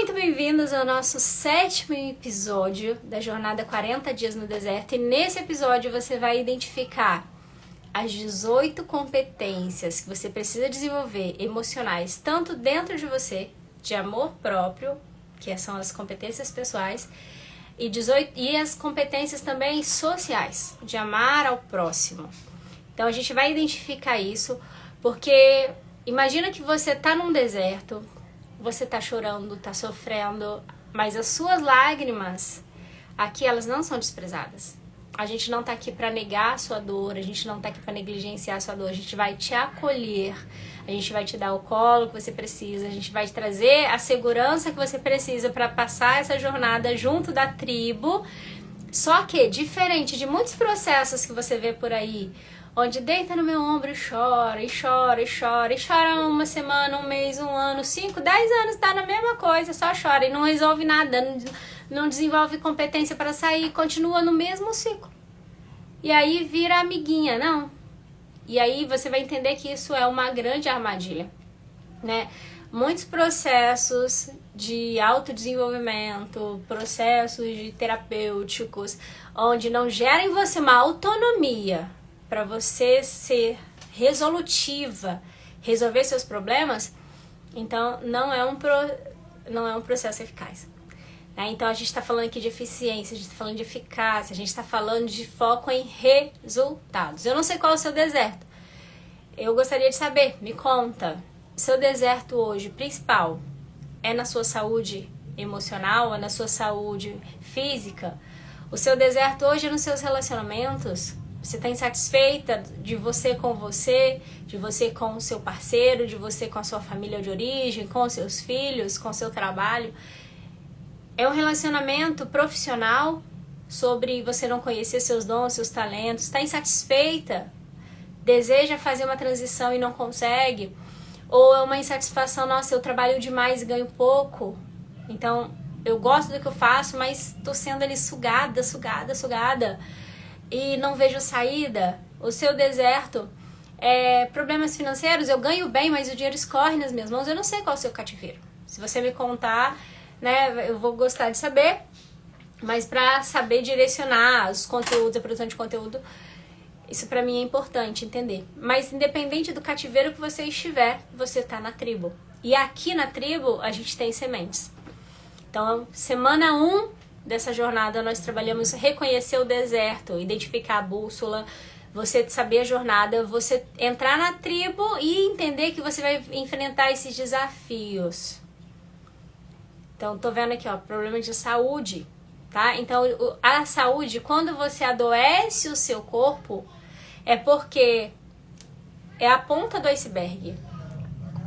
Muito bem-vindos ao nosso 7º episódio da jornada 40 dias no deserto. E nesse episódio você vai identificar as 18 competências que você precisa desenvolver emocionais, tanto dentro de você, de amor próprio, que são as competências pessoais, e as competências também sociais, de amar ao próximo. Então a gente vai identificar isso, porque imagina que você está num deserto, você está chorando, está sofrendo, mas as suas lágrimas, aqui elas não são desprezadas. A gente não está aqui para negar a sua dor, a gente não está aqui para negligenciar a sua dor, a gente vai te acolher, a gente vai te dar o colo que você precisa, a gente vai te trazer a segurança que você precisa para passar essa jornada junto da tribo. Só que, diferente de muitos processos que você vê por aí, onde deita no meu ombro e chora, e chora, e chora, e chora uma semana, um mês, um ano, 5, 10 anos, tá na mesma coisa, só chora e não resolve nada, não desenvolve competência para sair, continua no mesmo ciclo. E aí vira amiguinha, não? E aí você vai entender que isso é uma grande armadilha, né? Muitos processos de autodesenvolvimento, processos de terapêuticos, onde não gera em você uma autonomia para você ser resolutiva, resolver seus problemas, então não é um processo eficaz. Então a gente está falando aqui de eficiência, a gente está falando de eficácia, a gente está falando de foco em resultados. Eu não sei qual é o seu deserto. Eu gostaria de saber, me conta, seu deserto hoje principal é na sua saúde emocional, é na sua saúde física? O seu deserto hoje é nos seus relacionamentos? Você está insatisfeita de você, de você com o seu parceiro, de você com a sua família de origem, com os seus filhos, com o seu trabalho? É um relacionamento profissional sobre você não conhecer seus dons, seus talentos? Está insatisfeita? Deseja fazer uma transição e não consegue? Ou é uma insatisfação, nossa, eu trabalho demais e ganho pouco, então eu gosto do que eu faço, mas estou sendo ali sugada, e não vejo saída? O seu deserto é problemas financeiros, eu ganho bem, mas o dinheiro escorre nas minhas mãos, eu não sei qual é o seu cativeiro. Se você me contar, né, eu vou gostar de saber, mas para saber direcionar os conteúdos, a produção de conteúdo, isso para mim é importante entender. Mas independente do cativeiro que você estiver, você tá na tribo. E aqui na tribo a gente tem sementes. Então, semana 1 dessa jornada nós trabalhamos reconhecer o deserto, identificar a bússola, você saber a jornada, você entrar na tribo e entender que você vai enfrentar esses desafios. Então, tô vendo aqui, ó, problema de saúde, tá? Então, a saúde, quando você adoece o seu corpo, é porque é a ponta do iceberg.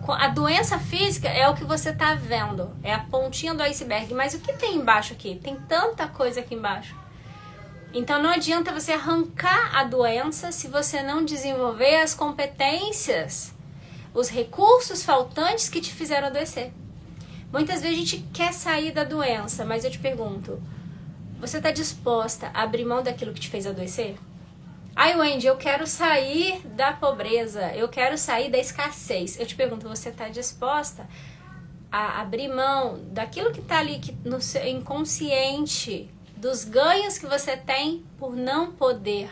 A doença física é o que você tá vendo, é a pontinha do iceberg, mas o que tem embaixo aqui? Tem tanta coisa aqui embaixo. Então não adianta você arrancar a doença se você não desenvolver as competências, os recursos faltantes que te fizeram adoecer. Muitas vezes a gente quer sair da doença, mas eu te pergunto, você está disposta a abrir mão daquilo que te fez adoecer? Ai, Wendy, eu quero sair da pobreza, eu quero sair da escassez. Eu te pergunto, você está disposta a abrir mão daquilo que está ali no seu inconsciente, dos ganhos que você tem por não poder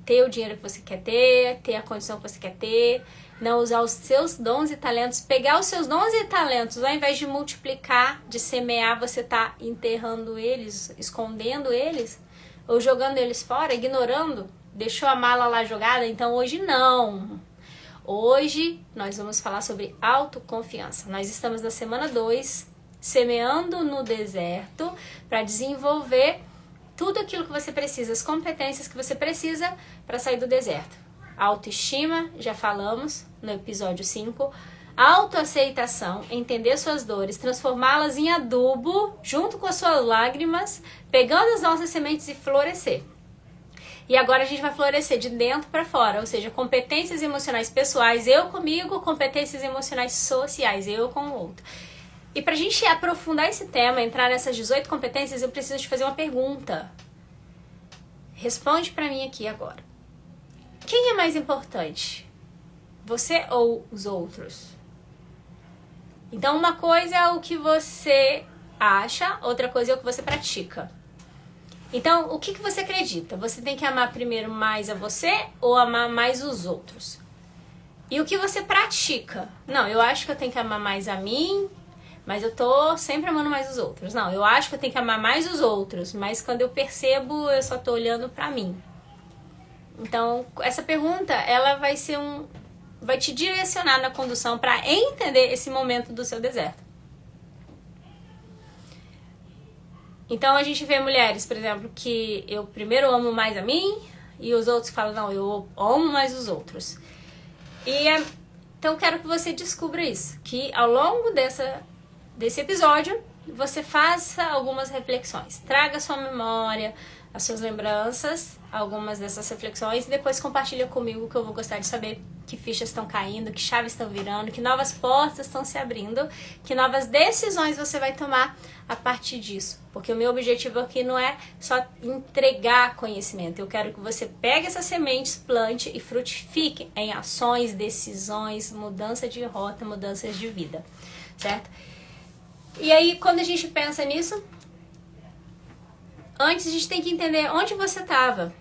ter o dinheiro que você quer ter a condição que você quer ter, não usar os seus dons e talentos, pegar os seus dons e talentos, ao invés de multiplicar, de semear, você está enterrando eles, escondendo eles, ou jogando eles fora, ignorando, deixou a mala lá jogada. Então hoje não. Hoje nós vamos falar sobre autoconfiança. Nós estamos na semana 2, semeando no deserto, para desenvolver tudo aquilo que você precisa, as competências que você precisa para sair do deserto. Autoestima, já falamos no episódio 5. Autoaceitação, entender suas dores, transformá-las em adubo, junto com as suas lágrimas, pegando as nossas sementes e florescer. E agora a gente vai florescer de dentro para fora, ou seja, competências emocionais pessoais, eu comigo, competências emocionais sociais, eu com o outro. E pra gente aprofundar esse tema, entrar nessas 18 competências, eu preciso te fazer uma pergunta. Responde pra mim aqui agora. Quem é mais importante? Você ou os outros? Então uma coisa é o que você acha, outra coisa é o que você pratica. Então, o que você acredita? Você tem que amar primeiro mais a você ou amar mais os outros? E o que você pratica? Não, eu acho que eu tenho que amar mais a mim, mas eu tô sempre amando mais os outros. Não, eu acho que eu tenho que amar mais os outros, mas quando eu percebo, eu só tô olhando pra mim. Então, essa pergunta, ela vai te direcionar na condução para entender esse momento do seu deserto. Então a gente vê mulheres, por exemplo, que eu primeiro amo mais a mim e os outros falam, não, eu amo mais os outros. Então eu quero que você descubra isso, que ao longo desse episódio você faça algumas reflexões, traga a sua memória, as suas lembranças, algumas dessas reflexões e depois compartilha comigo que eu vou gostar de saber que fichas estão caindo, que chaves estão virando, que novas portas estão se abrindo, que novas decisões você vai tomar a partir disso. Porque o meu objetivo aqui não é só entregar conhecimento, eu quero que você pegue essas sementes, plante e frutifique em ações, decisões, mudança de rota, mudanças de vida, certo? E aí, quando a gente pensa nisso, antes a gente tem que entender onde você estava.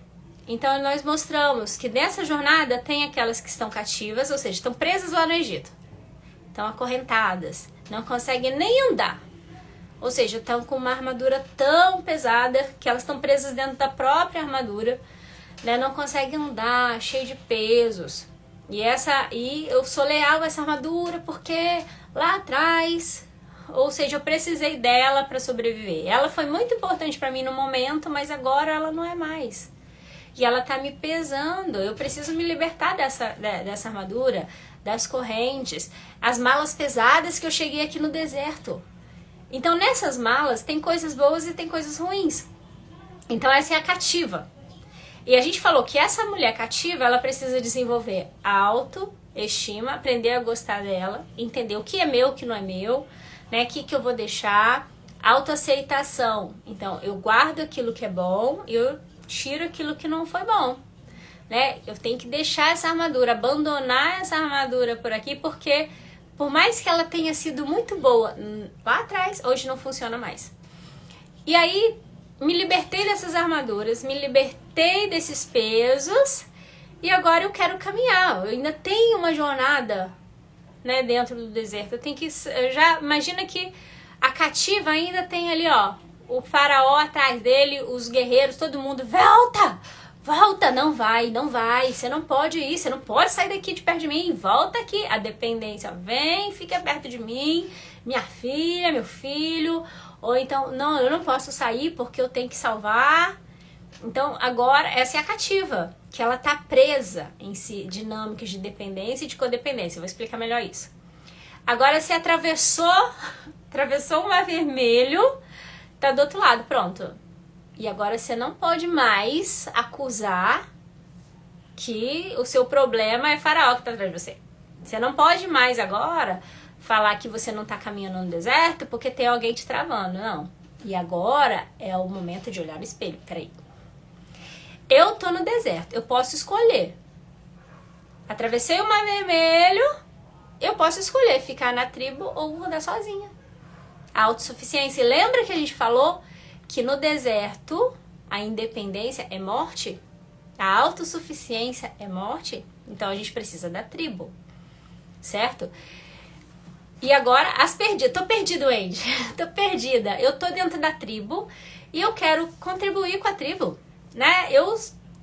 Então nós mostramos que nessa jornada tem aquelas que estão cativas, ou seja, estão presas lá no Egito. Estão acorrentadas, não conseguem nem andar. Ou seja, estão com uma armadura tão pesada que elas estão presas dentro da própria armadura, né? Não conseguem andar, cheio de pesos. E eu sou leal a essa armadura porque lá atrás, ou seja, eu precisei dela para sobreviver. Ela foi muito importante para mim no momento, mas agora ela não é mais. E ela tá me pesando, eu preciso me libertar dessa armadura, das correntes, as malas pesadas que eu cheguei aqui no deserto. Então nessas malas tem coisas boas e tem coisas ruins. Então essa é a cativa. E a gente falou que essa mulher cativa, ela precisa desenvolver a autoestima, aprender a gostar dela, entender o que é meu, o que não é meu, né? O que eu vou deixar, autoaceitação. Então eu guardo aquilo que é bom e eu tiro aquilo que não foi bom, né? Eu tenho que deixar essa armadura, abandonar essa armadura por aqui, porque por mais que ela tenha sido muito boa lá atrás, hoje não funciona mais. E aí, me libertei dessas armaduras, me libertei desses pesos e agora eu quero caminhar. Eu ainda tenho uma jornada, né, dentro do deserto. Eu tenho que... Já imagina que a cativa ainda tem ali, ó, o faraó atrás dele, os guerreiros, todo mundo, volta! Volta! Não vai, você não pode ir, você não pode sair daqui de perto de mim, volta aqui. A dependência, vem, fica perto de mim, minha filha, meu filho. Ou então, não, eu não posso sair porque eu tenho que salvar. Então, agora, essa é a cativa, que ela tá presa em si, dinâmicas de dependência e de codependência. Eu vou explicar melhor isso. Agora, você atravessou o mar vermelho, tá do outro lado, pronto. E agora você não pode mais acusar que o seu problema é faraó que tá atrás de você. Você não pode mais agora falar que você não tá caminhando no deserto porque tem alguém te travando, não. E agora é o momento de olhar no espelho. Peraí. Eu tô no deserto, eu posso escolher. Atravessei o mar vermelho, eu posso escolher ficar na tribo ou rodar sozinha. A autossuficiência. E lembra que a gente falou que no deserto a independência é morte? A autossuficiência é morte? Então a gente precisa da tribo, certo? E agora, as perdidas. Tô perdido, Andy. Tô perdida. Eu tô dentro da tribo e eu quero contribuir com a tribo, né?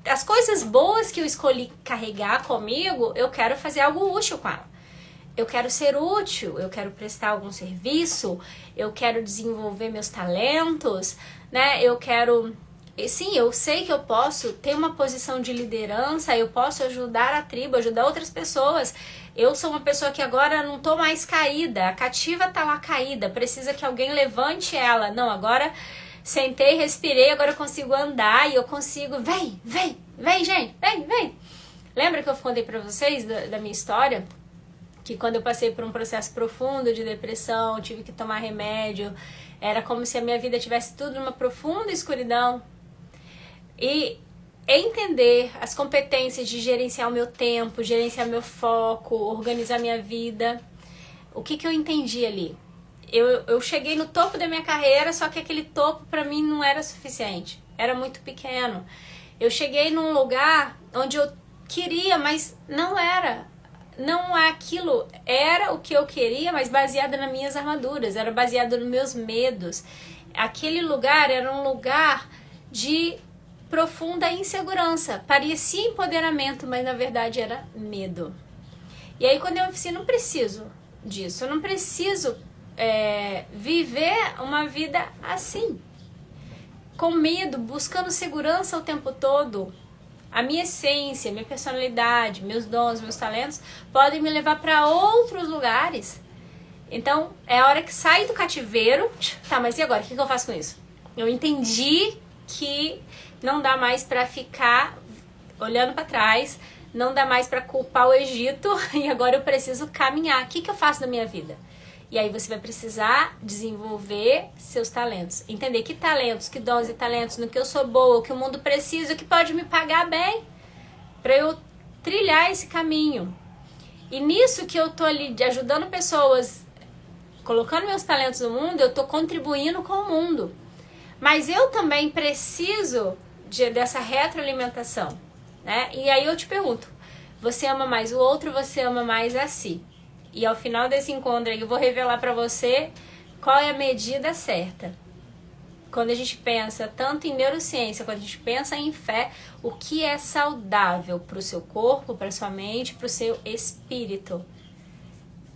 As coisas boas que eu escolhi carregar comigo, eu quero fazer algo útil com ela. Eu quero ser útil, eu quero prestar algum serviço, eu quero desenvolver meus talentos, né? Eu quero... Sim, eu sei que eu posso ter uma posição de liderança, eu posso ajudar a tribo, ajudar outras pessoas. Eu sou uma pessoa que agora não tô mais caída, a cativa tá lá caída, precisa que alguém levante ela. Não, agora sentei, respirei, agora eu consigo andar e eu consigo... Vem, gente, vem. Lembra que eu contei pra vocês da minha história? Que quando eu passei por um processo profundo de depressão, tive que tomar remédio, era como se a minha vida tivesse tudo numa profunda escuridão. E entender as competências de gerenciar o meu tempo, gerenciar meu foco, organizar minha vida, O que eu entendi ali? Eu cheguei no topo da minha carreira, só que aquele topo para mim não era suficiente. Era muito pequeno. Eu cheguei num lugar onde eu queria, mas não era. Não aquilo era o que eu queria, mas baseado nas minhas armaduras, era baseado nos meus medos. Aquele lugar era um lugar de profunda insegurança. Parecia empoderamento, mas na verdade era medo. E aí quando eu disse, não preciso disso, eu não preciso viver uma vida assim, com medo, buscando segurança o tempo todo. A minha essência, minha personalidade, meus dons, meus talentos podem me levar para outros lugares. Então, é a hora que sai do cativeiro. Tá, mas e agora? O que eu faço com isso? Eu entendi que não dá mais para ficar olhando para trás, não dá mais para culpar o Egito, e agora eu preciso caminhar. O que eu faço na minha vida? E aí você vai precisar desenvolver seus talentos. Entender que talentos, que dons e talentos, no que eu sou boa, o que o mundo precisa, o que pode me pagar bem, para eu trilhar esse caminho. E nisso que eu tô ali ajudando pessoas, colocando meus talentos no mundo, eu tô contribuindo com o mundo. Mas eu também preciso dessa retroalimentação, né? E aí eu te pergunto, você ama mais o outro, você ama mais a si? E ao final desse encontro aí eu vou revelar para você qual é a medida certa. Quando a gente pensa tanto em neurociência, quando a gente pensa em fé, o que é saudável para o seu corpo, para sua mente, para o seu espírito.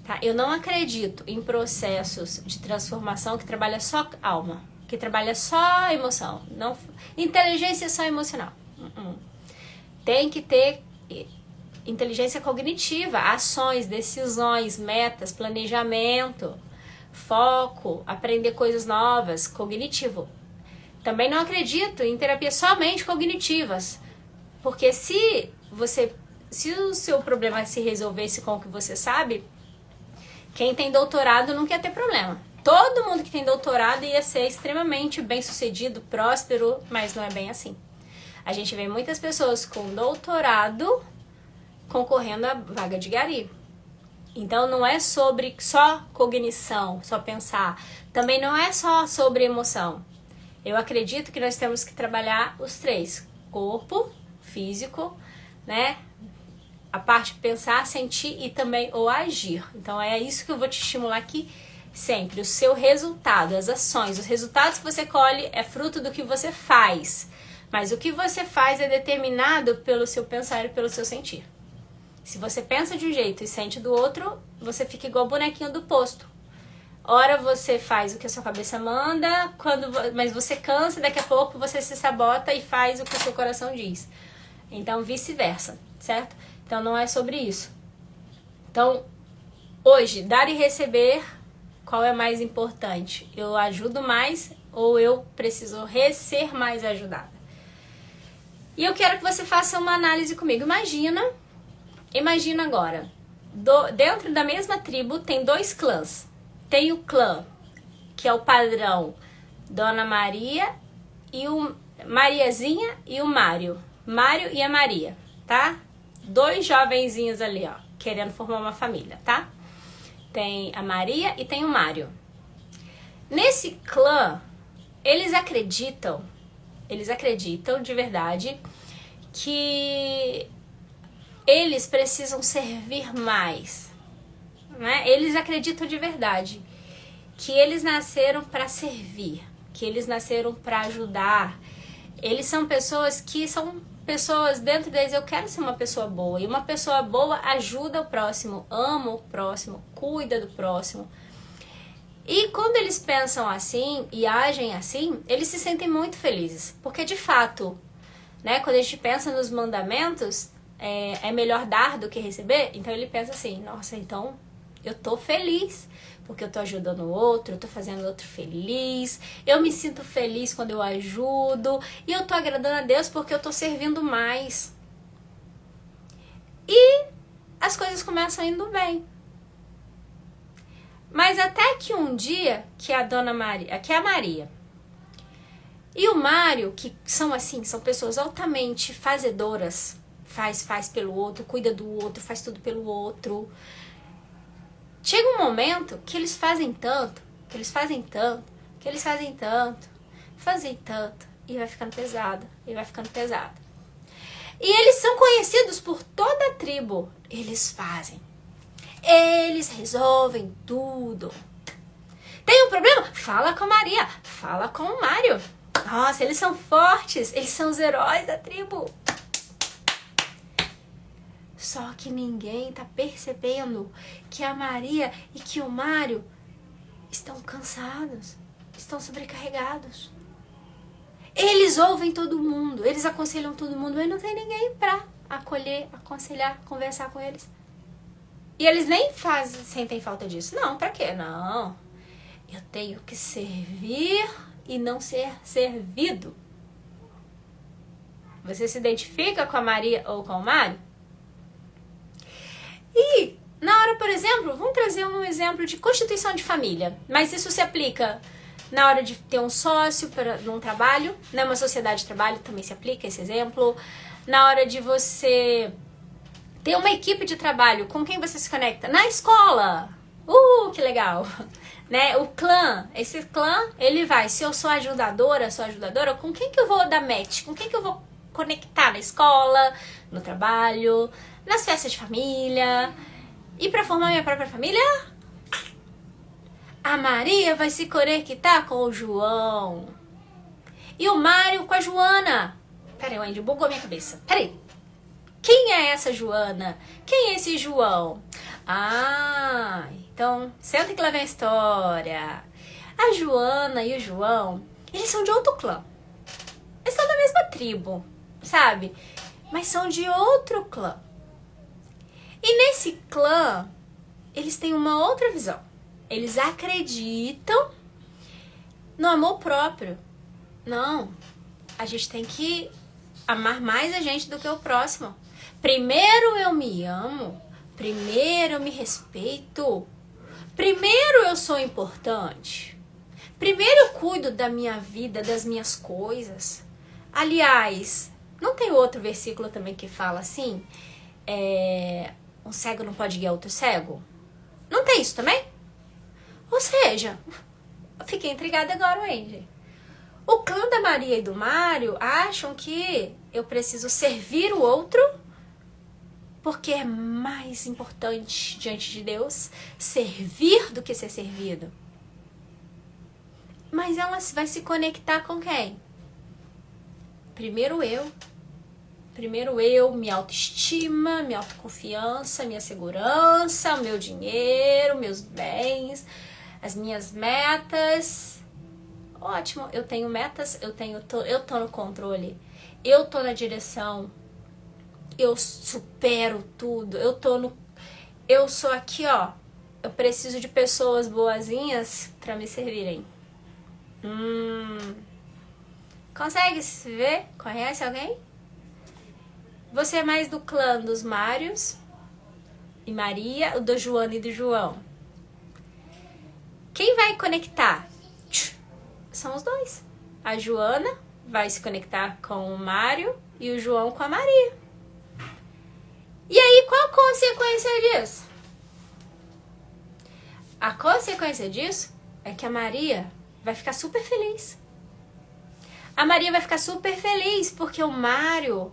Tá? Eu não acredito em processos de transformação que trabalha só alma, que trabalha só emoção. Não, inteligência só emocional. Tem que ter inteligência cognitiva, ações, decisões, metas, planejamento, foco, aprender coisas novas, cognitivo. Também não acredito em terapias somente cognitivas, porque se o seu problema se resolvesse com o que você sabe, quem tem doutorado não quer ter problema. Todo mundo que tem doutorado ia ser extremamente bem-sucedido, próspero, mas não é bem assim. A gente vê muitas pessoas com doutorado concorrendo à vaga de gari. Então não é sobre só cognição, só pensar. Também não é só sobre emoção. Eu acredito que nós temos que trabalhar os três. Corpo, físico, né? A parte de pensar, sentir e também o agir. Então é isso que eu vou te estimular aqui sempre. O seu resultado, as ações, os resultados que você colhe é fruto do que você faz. Mas o que você faz é determinado pelo seu pensar e pelo seu sentir. Se você pensa de um jeito e sente do outro, você fica igual o bonequinho do posto. Ora você faz o que a sua cabeça manda, mas você cansa, daqui a pouco você se sabota e faz o que o seu coração diz. Então vice-versa, certo? Então não é sobre isso. Então, hoje, dar e receber, qual é mais importante? Eu ajudo mais ou eu preciso ser mais ajudada? E eu quero que você faça uma análise comigo. Imagina agora, dentro da mesma tribo tem dois clãs. Tem o clã, que é o padrão Dona Maria e o Mariazinha e o Mário. Mário e a Maria, tá? Dois jovenzinhos ali, ó, querendo formar uma família, tá? Tem a Maria e tem o Mário. Nesse clã, eles acreditam de verdade que eles precisam servir mais, né? Eles acreditam de verdade que eles nasceram para servir, que eles nasceram para ajudar. Eles são pessoas que são pessoas dentro deles, eu quero ser uma pessoa boa. E uma pessoa boa ajuda o próximo, ama o próximo, cuida do próximo. E quando eles pensam assim e agem assim, eles se sentem muito felizes. Porque de fato, né, quando a gente pensa nos mandamentos, é melhor dar do que receber. Então ele pensa assim, nossa, então eu tô feliz, porque eu tô ajudando o outro, eu tô fazendo o outro feliz, eu me sinto feliz quando eu ajudo, e eu tô agradando a Deus porque eu tô servindo mais. E as coisas começam indo bem. Mas até que um dia, que a Dona Maria, que é a Maria, e o Mário, que são assim, são pessoas altamente fazedoras, faz pelo outro, cuida do outro, faz tudo pelo outro. chega um momento que eles fazem tanto, que eles fazem tanto, que eles fazem tanto, e vai ficando pesado, e vai ficando pesado. E eles são conhecidos por toda a tribo. Eles fazem. Eles resolvem tudo. Tem um problema? Fala com a Maria, fala com o Mário. Nossa, eles são fortes, eles são os heróis da tribo. Só que ninguém tá percebendo que a Maria e que o Mário estão cansados, estão sobrecarregados. Eles ouvem todo mundo, eles aconselham todo mundo, mas não tem ninguém pra acolher, aconselhar, conversar com eles. E eles nem sentem falta disso. Não, pra quê? Não. Eu tenho que servir e não ser servido. Você se identifica com a Maria ou com o Mário? E na hora, por exemplo, vamos trazer um exemplo de constituição de família. Mas isso se aplica na hora de ter um sócio num trabalho, né? Uma sociedade de trabalho também se aplica esse exemplo. Na hora de você ter uma equipe de trabalho, com quem você se conecta? Na escola! Que legal! Né? O clã, esse clã, ele vai, se eu sou ajudadora, com quem que eu vou dar match? Com quem que eu vou conectar na escola, no trabalho, nas festas de família? E para formar minha própria família, a Maria vai se conectar com o João. E o Mário com a Joana. Peraí, Wendy, bugou minha cabeça. Peraí. Quem é essa Joana? Quem é esse João? Ah, então, senta que lá vem a história. A Joana e o João, eles são de outro clã. Eles são da mesma tribo, sabe? Mas são de outro clã. E nesse clã, eles têm uma outra visão. Eles acreditam no amor próprio. Não, a gente tem que amar mais a gente do que o próximo. Primeiro eu me amo, primeiro eu me respeito, primeiro eu sou importante, primeiro eu cuido da minha vida, das minhas coisas. Aliás, não tem outro versículo também que fala assim? Um cego não pode guiar outro cego? Não tem isso também? Ou seja, eu fiquei intrigada agora, Wendy. O clã da Maria e do Mário acham que eu preciso servir o outro porque é mais importante diante de Deus servir do que ser servido. Mas ela vai se conectar com quem? Primeiro eu. Primeiro eu, minha autoestima, minha autoconfiança, minha segurança, o meu dinheiro, meus bens, as minhas metas. Ótimo, eu tenho metas, eu tô no controle, eu tô na direção, eu supero tudo, eu sou aqui, ó, eu preciso de pessoas boazinhas pra me servirem. Consegue se ver? Conhece alguém? Você é mais do clã dos Mários e Maria, o do Joana e do João. Quem vai conectar? São os dois. A Joana vai se conectar com o Mário e o João com a Maria. E aí, qual a consequência disso? A consequência disso é que a Maria vai ficar super feliz. A Maria vai ficar super feliz porque o Mário,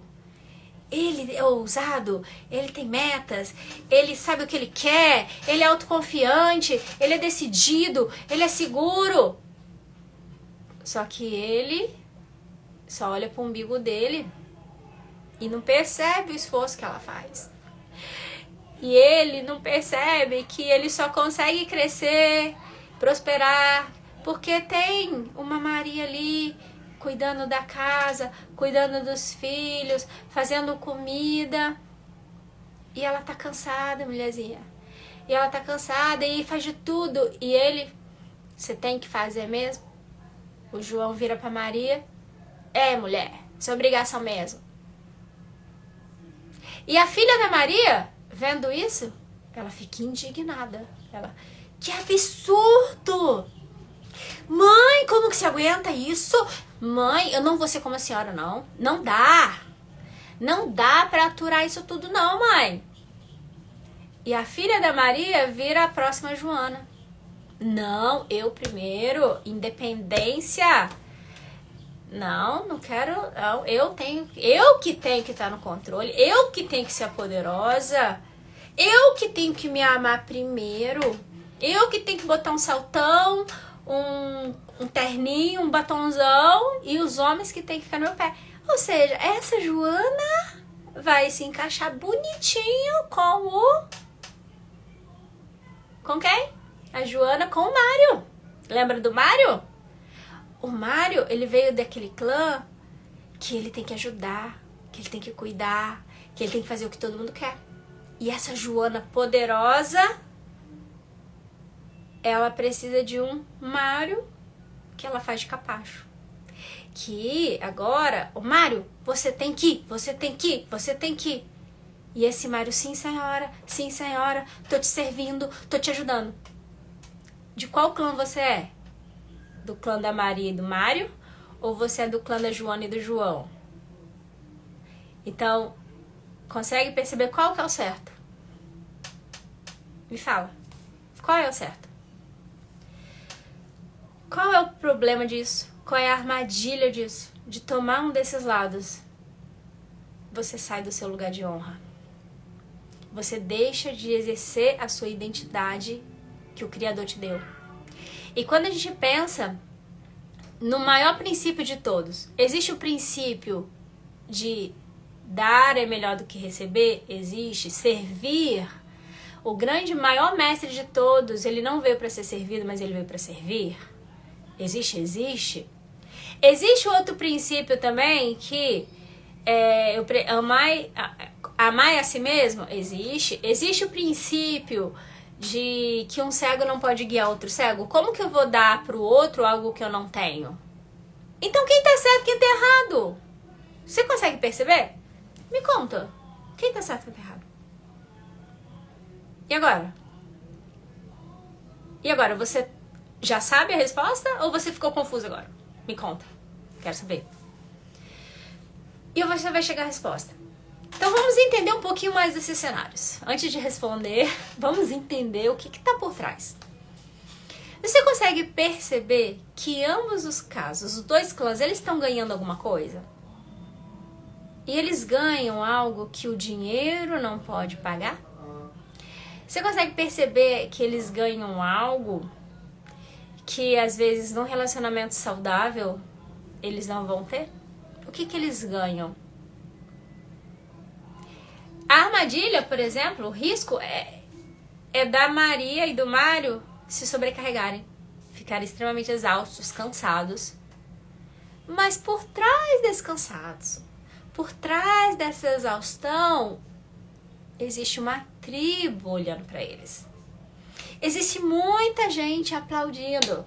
ele é ousado, ele tem metas, ele sabe o que ele quer, ele é autoconfiante, ele é decidido, ele é seguro. Só que ele só olha pro umbigo dele e não percebe o esforço que ela faz. E ele não percebe que ele só consegue crescer, prosperar, porque tem uma Maria ali cuidando da casa, cuidando dos filhos, fazendo comida. E ela tá cansada, mulherzinha. E ela tá cansada e faz de tudo. E ele, você tem que fazer mesmo? O João vira pra Maria. Mulher, isso é obrigação mesmo. E a filha da Maria, vendo isso, ela fica indignada. Ela, que absurdo! Mãe, como que você aguenta isso? Mãe, eu não vou ser como a senhora, não. Não dá. Não dá pra aturar isso tudo, não, mãe. E a filha da Maria vira a próxima Joana. Não, eu primeiro, independência. Não, não quero, não, eu que tenho que estar no controle, eu que tenho que ser a poderosa, eu que tenho que me amar primeiro, eu que tenho que botar um saltão, um terninho, um batonzão, e os homens que têm que ficar no meu pé. Ou seja, essa Joana vai se encaixar bonitinho com quem? A Joana com o Mário. Lembra do Mário? O Mário, ele veio daquele clã que ele tem que ajudar, que ele tem que cuidar, que ele tem que fazer o que todo mundo quer. E essa Joana poderosa, ela precisa de um Mário que ela faz de capacho. Que agora, o Mário, você tem que ir, você tem que ir, você tem que ir. E esse Mário, sim senhora, tô te servindo, tô te ajudando. De qual clã você é? Do clã da Maria e do Mário? Ou você é do clã da Joana e do João? Então, consegue perceber qual que é o certo? Me fala. Qual é o certo? Qual é o problema disso? Qual é a armadilha disso? De tomar um desses lados. Você sai do seu lugar de honra. Você deixa de exercer a sua identidade que o Criador te deu. E quando a gente pensa no maior princípio de todos, existe o princípio de dar é melhor do que receber? Existe. Servir. O grande, maior mestre de todos, ele não veio para ser servido, mas ele veio para servir. Existe? Existe. Existe outro princípio também que amar a si mesmo? Existe. Existe o princípio de que um cego não pode guiar outro cego. Como que eu vou dar pro outro algo que eu não tenho? Então quem tá certo, quem tá errado? Você consegue perceber? Me conta. Quem tá certo, quem tá errado? E agora? E agora, você já sabe a resposta ou você ficou confuso agora? Me conta. Quero saber. E você vai chegar à resposta. Então vamos entender um pouquinho mais desses cenários. Antes de responder, vamos entender o que está por trás. Você consegue perceber que ambos os casos, os dois clãs, eles estão ganhando alguma coisa? E eles ganham algo que o dinheiro não pode pagar? Você consegue perceber que eles ganham algo que às vezes num relacionamento saudável eles não vão ter? O que eles ganham? A armadilha, por exemplo, o risco é da Maria e do Mário se sobrecarregarem, ficarem extremamente exaustos, cansados. Mas por trás desse cansados, por trás dessa exaustão, existe uma tribo olhando para eles. Existe muita gente aplaudindo.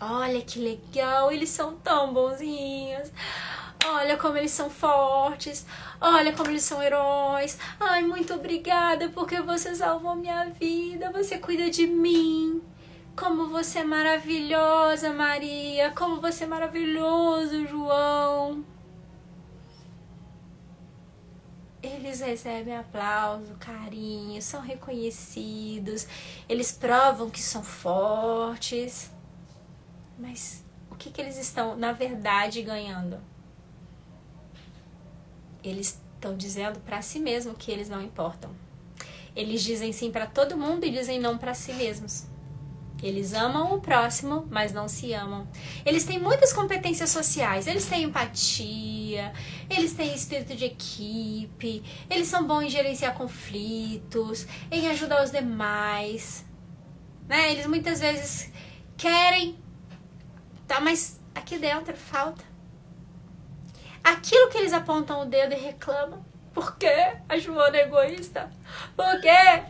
Olha que legal, eles são tão bonzinhos. Olha como eles são fortes. Olha como eles são heróis. Ai, muito obrigada porque você salvou minha vida. Você cuida de mim. Como você é maravilhosa, Maria. Como você é maravilhoso, João. Eles recebem aplauso, carinho, são reconhecidos. Eles provam que são fortes. Mas o que eles estão, na verdade, ganhando? Eles estão dizendo para si mesmos que eles não importam. Eles dizem sim para todo mundo e dizem não para si mesmos. Eles amam o próximo, mas não se amam. Eles têm muitas competências sociais. Eles têm empatia, eles têm espírito de equipe, eles são bons em gerenciar conflitos, em ajudar os demais. Né? Eles muitas vezes querem, tá, mas aqui dentro falta. Aquilo que eles apontam o dedo e reclamam. Por que a Joana é egoísta? Por que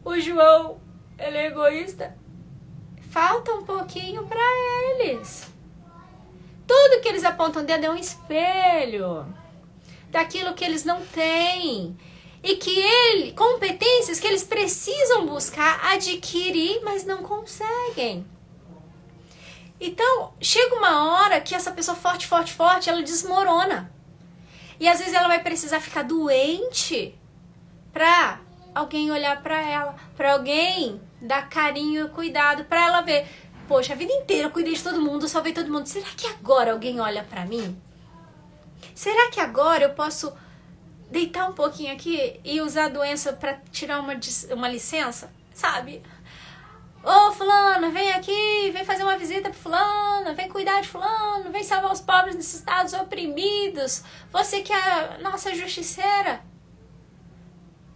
o João ele é egoísta? Falta um pouquinho para eles. Tudo que eles apontam o dedo é um espelho daquilo que eles não têm. E que competências que eles precisam buscar, adquirir, mas não conseguem. Então, chega uma hora que essa pessoa forte, ela desmorona. E às vezes ela vai precisar ficar doente pra alguém olhar pra ela, pra alguém dar carinho e cuidado, pra ela ver, poxa, a vida inteira eu cuidei de todo mundo, salvei todo mundo, será que agora alguém olha pra mim? Será que agora eu posso deitar um pouquinho aqui e usar a doença pra tirar uma licença, sabe? Ô, fulano, vem aqui, vem fazer uma visita pro fulano, vem cuidar de fulano, vem salvar os pobres necessitados, oprimidos. Você que é a nossa justiceira.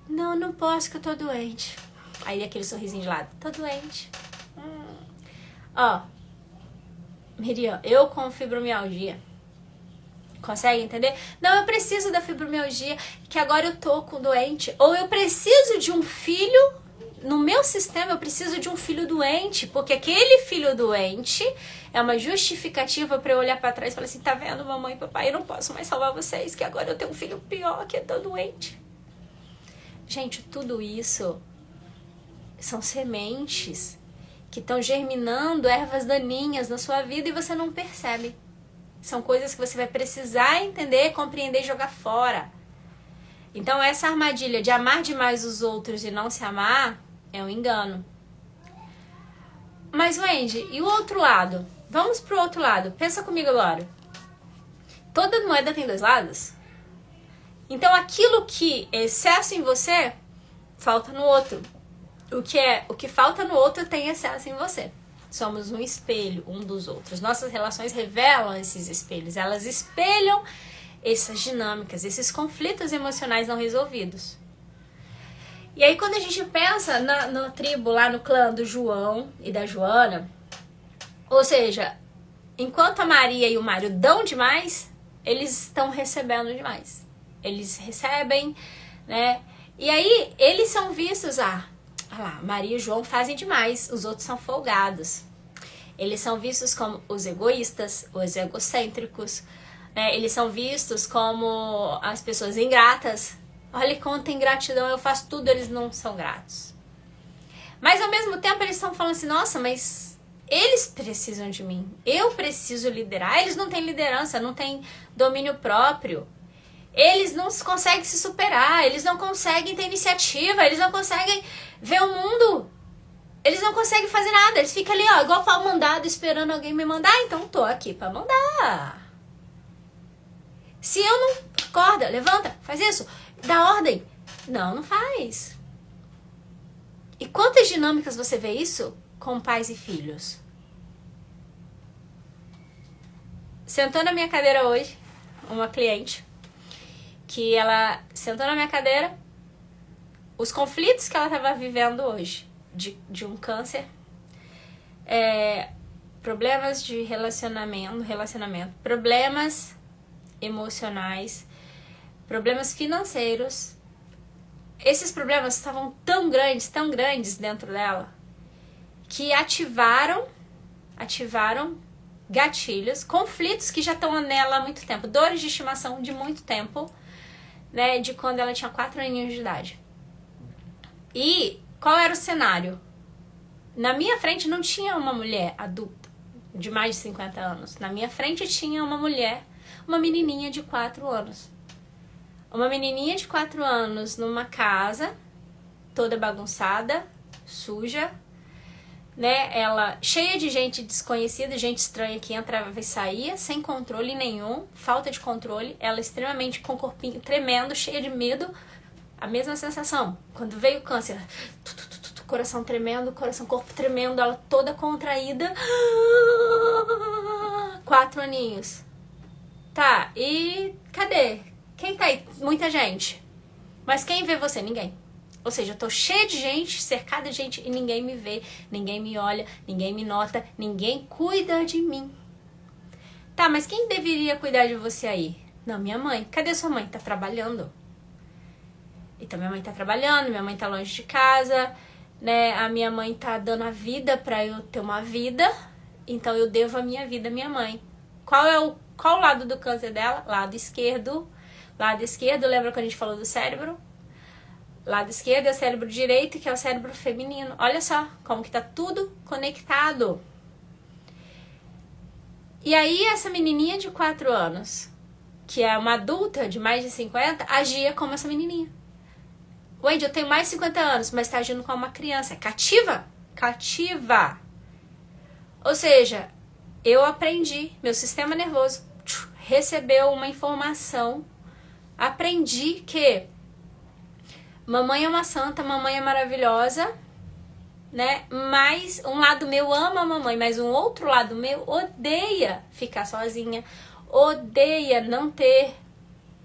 Não, não posso que eu tô doente. Aí aquele sorrisinho de lado, tô doente. Ó, Miriam, eu com fibromialgia. Consegue entender? Não, eu preciso da fibromialgia, que agora eu tô com doente. Ou eu preciso de um filho. No meu sistema, eu preciso de um filho doente, porque aquele filho doente é uma justificativa para eu olhar para trás e falar assim, tá vendo, mamãe e papai, eu não posso mais salvar vocês, que agora eu tenho um filho pior, que eu tô doente. Gente, tudo isso são sementes que estão germinando ervas daninhas na sua vida e você não percebe. São coisas que você vai precisar entender, compreender e jogar fora. Então, essa armadilha de amar demais os outros e não se amar é um engano. Mas, Wendy, e o outro lado? Vamos pro outro lado. Pensa comigo agora. Toda moeda tem dois lados? Então, aquilo que é excesso em você, falta no outro. O que falta no outro tem excesso em você. Somos um espelho um dos outros. Nossas relações revelam esses espelhos. Elas espelham essas dinâmicas, esses conflitos emocionais não resolvidos. E aí quando a gente pensa na tribo, lá no clã do João e da Joana, ou seja, enquanto a Maria e o Mário dão demais, eles estão recebendo demais. Eles recebem, né? E aí eles são vistos, olha lá, Maria e João fazem demais, os outros são folgados. Eles são vistos como os egoístas, os egocêntricos, né? Eles são vistos como as pessoas ingratas. Olha quanta ingratidão, eu faço tudo, eles não são gratos. Mas ao mesmo tempo eles estão falando assim, nossa, mas eles precisam de mim, eu preciso liderar. Eles não têm liderança, não têm domínio próprio. Eles não conseguem se superar, eles não conseguem ter iniciativa, eles não conseguem ver o mundo. Eles não conseguem fazer nada, eles ficam ali, ó, igual pau mandado, esperando alguém me mandar, então tô aqui pra mandar. Se eu não... Acorda, levanta, faz isso, dá ordem. Não, não faz. E quantas dinâmicas você vê isso com pais e filhos? Sentou na minha cadeira hoje, uma cliente, que ela sentou na minha cadeira, os conflitos que ela estava vivendo hoje, de um câncer, problemas de relacionamento, problemas emocionais, problemas financeiros. Esses problemas estavam tão grandes dentro dela, que ativaram gatilhos, conflitos que já estão nela há muito tempo, dores de estimação de muito tempo, né, de quando ela tinha 4 aninhos de idade. E qual era o cenário? Na minha frente não tinha uma mulher adulta de mais de 50 anos. Na minha frente tinha uma mulher, uma menininha de 4 anos. Uma menininha de 4 anos numa casa toda bagunçada, suja, né? Ela cheia de gente desconhecida, gente estranha que entrava e saía, sem controle nenhum, falta de controle. Ela extremamente com o corpinho tremendo, cheia de medo. A mesma sensação. Quando veio o câncer, coração tremendo, corpo tremendo, ela toda contraída. 4 aninhos. Tá, e cadê? Quem tá aí? Muita gente. Mas quem vê você? Ninguém. Ou seja, eu tô cheia de gente, cercada de gente e ninguém me vê, ninguém me olha, ninguém me nota, ninguém cuida de mim. Tá, mas quem deveria cuidar de você aí? Não, minha mãe. Cadê sua mãe? Tá trabalhando. Então minha mãe tá trabalhando, minha mãe tá longe de casa, né? A minha mãe tá dando a vida pra eu ter uma vida, então eu devo a minha vida à minha mãe. Qual o lado do câncer dela? Lado esquerdo. Lado esquerdo, lembra quando a gente falou do cérebro? Lado esquerdo é o cérebro direito, que é o cérebro feminino. Olha só como que tá tudo conectado. E aí essa menininha de 4 anos, que é uma adulta de mais de 50, agia como essa menininha. Wendy, eu tenho mais de 50 anos, mas tá agindo como uma criança. É cativa. Cativa. Ou seja, eu aprendi, meu sistema nervoso recebeu uma informação, aprendi que mamãe é uma santa, mamãe é maravilhosa, né? Mas um lado meu ama a mamãe, mas um outro lado meu odeia ficar sozinha, odeia não ter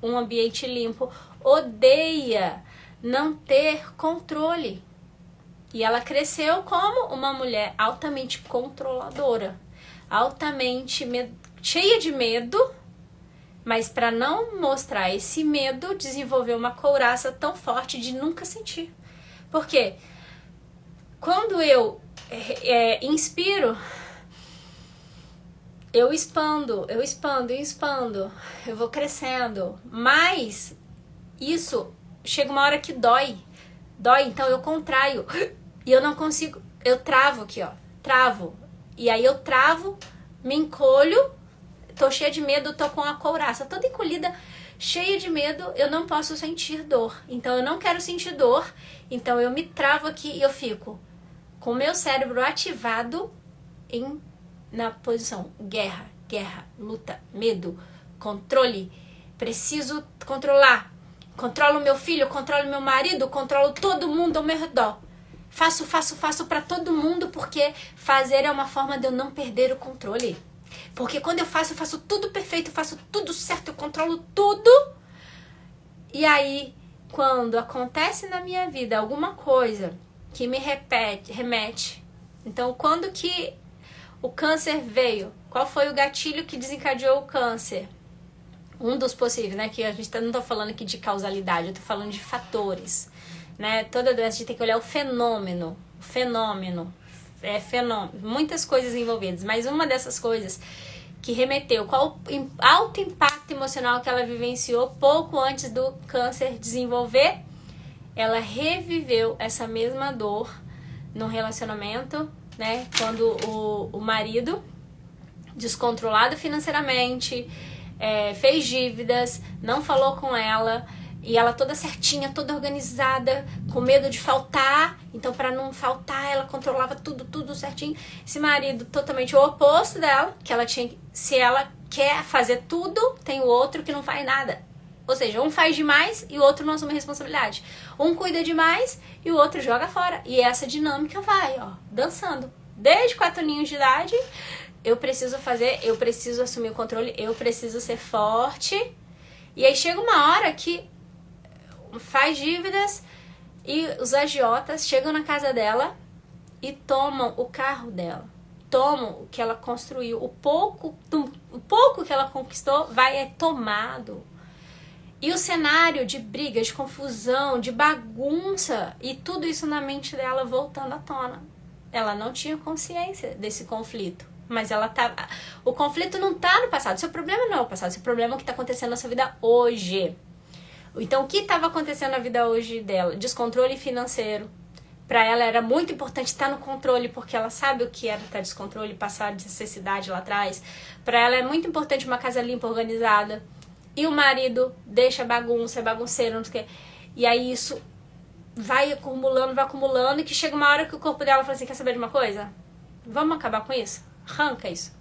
um ambiente limpo, odeia não ter controle. E ela cresceu como uma mulher altamente controladora, altamente cheia de medo, mas para não mostrar esse medo, desenvolveu uma couraça tão forte de nunca sentir. Por quê? Quando eu inspiro, eu expando, eu vou crescendo, mas isso chega uma hora que dói, então eu contraio e eu não consigo, eu travo aqui, ó, travo, e aí eu travo, me encolho, tô cheia de medo, tô com a couraça toda encolhida, cheia de medo, eu não posso sentir dor, então eu não quero sentir dor, então eu me travo aqui e eu fico com o meu cérebro ativado na posição guerra, luta, medo, controle, preciso controlar, controlo meu filho, controlo meu marido, controlo todo mundo ao meu redor. Faço para todo mundo, porque fazer é uma forma de eu não perder o controle. Porque quando eu faço tudo perfeito, faço tudo certo, eu controlo tudo. E aí, quando acontece na minha vida alguma coisa que me remete. Então, quando que o câncer veio? Qual foi o gatilho que desencadeou o câncer? Um dos possíveis, né? Que a gente não tá falando aqui de causalidade, eu tô falando de fatores, né? Toda doença a gente tem que olhar o fenômeno. Muitas coisas envolvidas, mas uma dessas coisas que remeteu, qual o alto impacto emocional que ela vivenciou pouco antes do câncer desenvolver, ela reviveu essa mesma dor num relacionamento, né? Quando o marido, descontrolado financeiramente, fez dívidas, não falou com ela, e ela toda certinha, toda organizada, com medo de faltar. Então, para não faltar, ela controlava tudo certinho. Esse marido totalmente o oposto dela, que ela tinha, se ela quer fazer tudo, tem o outro que não faz nada. Ou seja, um faz demais e o outro não assume responsabilidade. Um cuida demais e o outro joga fora. E essa dinâmica vai, ó, dançando. Desde 4 aninhos de idade, eu preciso fazer, eu preciso assumir o controle, eu preciso ser forte. E aí chega uma hora que faz dívidas e os agiotas chegam na casa dela e tomam o carro dela. Tomam o que ela construiu. O pouco que ela conquistou vai tomado. E o cenário de briga, de confusão, de bagunça, e tudo isso na mente dela voltando à tona. Ela não tinha consciência desse conflito, mas ela tá. O conflito não tá no passado. Seu problema não é o passado, seu problema é o que tá acontecendo na sua vida hoje. Então, o que estava acontecendo na vida hoje dela? Descontrole financeiro. Para ela era muito importante estar no controle, porque ela sabe o que era estar descontrole, passar necessidade lá atrás. Para ela é muito importante uma casa limpa, organizada. E o marido deixa bagunça, é bagunceiro, não sei o quê. E aí isso vai acumulando, e que chega uma hora que o corpo dela fala assim, quer saber de uma coisa? Vamos acabar com isso? Arranca isso.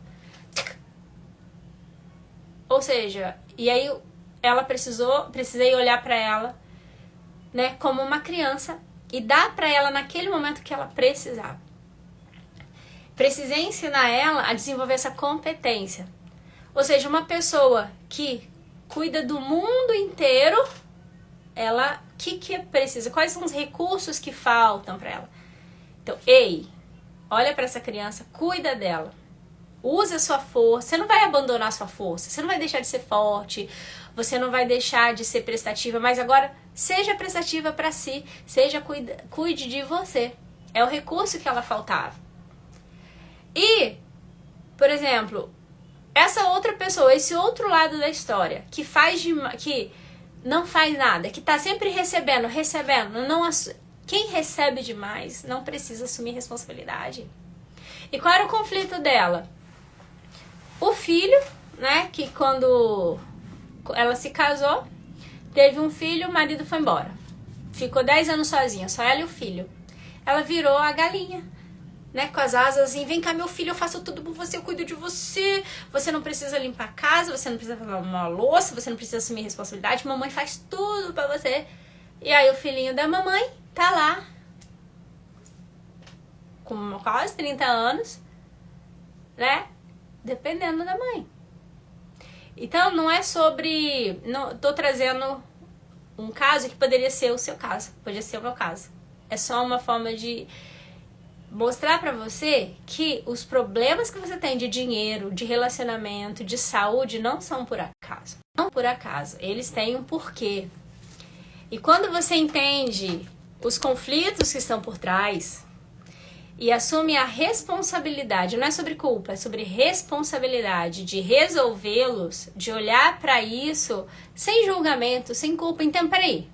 Ou seja, e aí ela precisei olhar pra ela, né, como uma criança e dar pra ela naquele momento que ela precisava. Precisei ensinar ela a desenvolver essa competência. Ou seja, uma pessoa que cuida do mundo inteiro, ela, que precisa? Quais são os recursos que faltam pra ela? Então, ei, olha pra essa criança, cuida dela. Use a sua força, você não vai abandonar a sua força, você não vai deixar de ser forte, você não vai deixar de ser prestativa, mas agora seja prestativa para si, cuide de você. É o recurso que ela faltava. E, por exemplo, essa outra pessoa, esse outro lado da história, que não faz nada, que tá sempre recebendo, quem recebe demais não precisa assumir responsabilidade. E qual era o conflito dela? O filho, né, que quando ela se casou, teve um filho, o marido foi embora. ficou 10 anos sozinha, só ela e o filho. Ela virou a galinha, né, com as asas assim, vem cá meu filho, eu faço tudo por você, eu cuido de você, você não precisa limpar a casa, você não precisa lavar uma louça, você não precisa assumir responsabilidade, mamãe faz tudo pra você. E aí o filhinho da mamãe tá lá, com quase 30 anos, né, dependendo da mãe. Então não é sobre, não, tô trazendo um caso que poderia ser o seu caso, poderia ser o meu caso. É só uma forma de mostrar pra você que os problemas que você tem de dinheiro, de relacionamento, de saúde não são por acaso. Não por acaso, eles têm um porquê. E quando você entende os conflitos que estão por trás e assume a responsabilidade, não é sobre culpa, é sobre responsabilidade de resolvê-los, de olhar pra isso sem julgamento, sem culpa. Então, peraí.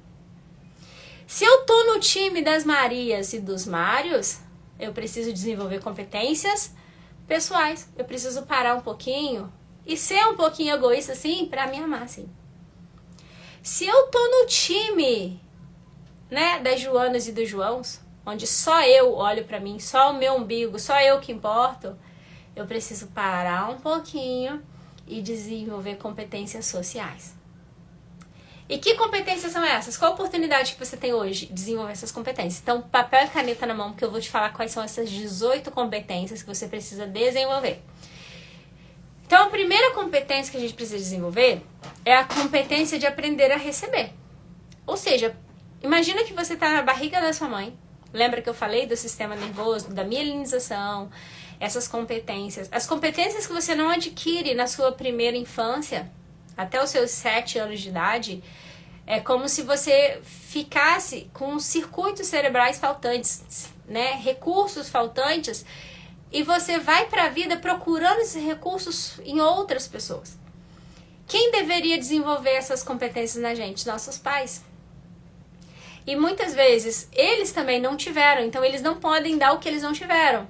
Se eu tô no time das Marias e dos Mários, eu preciso desenvolver competências pessoais. Eu preciso parar um pouquinho e ser um pouquinho egoísta, assim, pra me amar, assim. Se eu tô no time, né, das Joanas e dos Joãos, onde só eu olho pra mim, só o meu umbigo, só eu que importo, eu preciso parar um pouquinho e desenvolver competências sociais. E que competências são essas? Qual a oportunidade que você tem hoje de desenvolver essas competências? Então, papel e caneta na mão, porque eu vou te falar quais são essas 18 competências que você precisa desenvolver. Então, a primeira competência que a gente precisa desenvolver é a competência de aprender a receber. Ou seja, imagina que você está na barriga da sua mãe. Lembra que eu falei do sistema nervoso, da mielinização, essas competências. As competências que você não adquire na sua primeira infância, até os seus 7 anos de idade, é como se você ficasse com circuitos cerebrais faltantes, né? Recursos faltantes, e você vai para a vida procurando esses recursos em outras pessoas. Quem deveria desenvolver essas competências na gente? Nossos pais. E muitas vezes eles também não tiveram, então eles não podem dar o que eles não tiveram.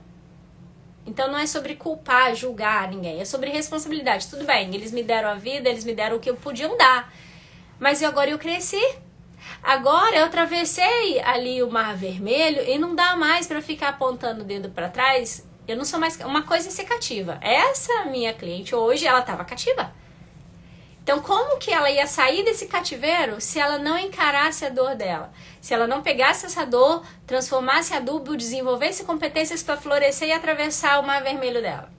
Então não é sobre culpar, julgar ninguém, é sobre responsabilidade. Tudo bem, eles me deram a vida, eles me deram o que eu podiam dar. Mas agora eu cresci. Agora eu atravessei ali o Mar Vermelho e não dá mais pra ficar apontando o dedo pra trás. Eu não sou mais... Uma coisa é ser cativa. Essa minha cliente hoje, ela tava cativa. Então como que ela ia sair desse cativeiro se ela não encarasse a dor dela? Se ela não pegasse essa dor, transformasse em adubo, desenvolvesse competências para florescer e atravessar o Mar Vermelho dela.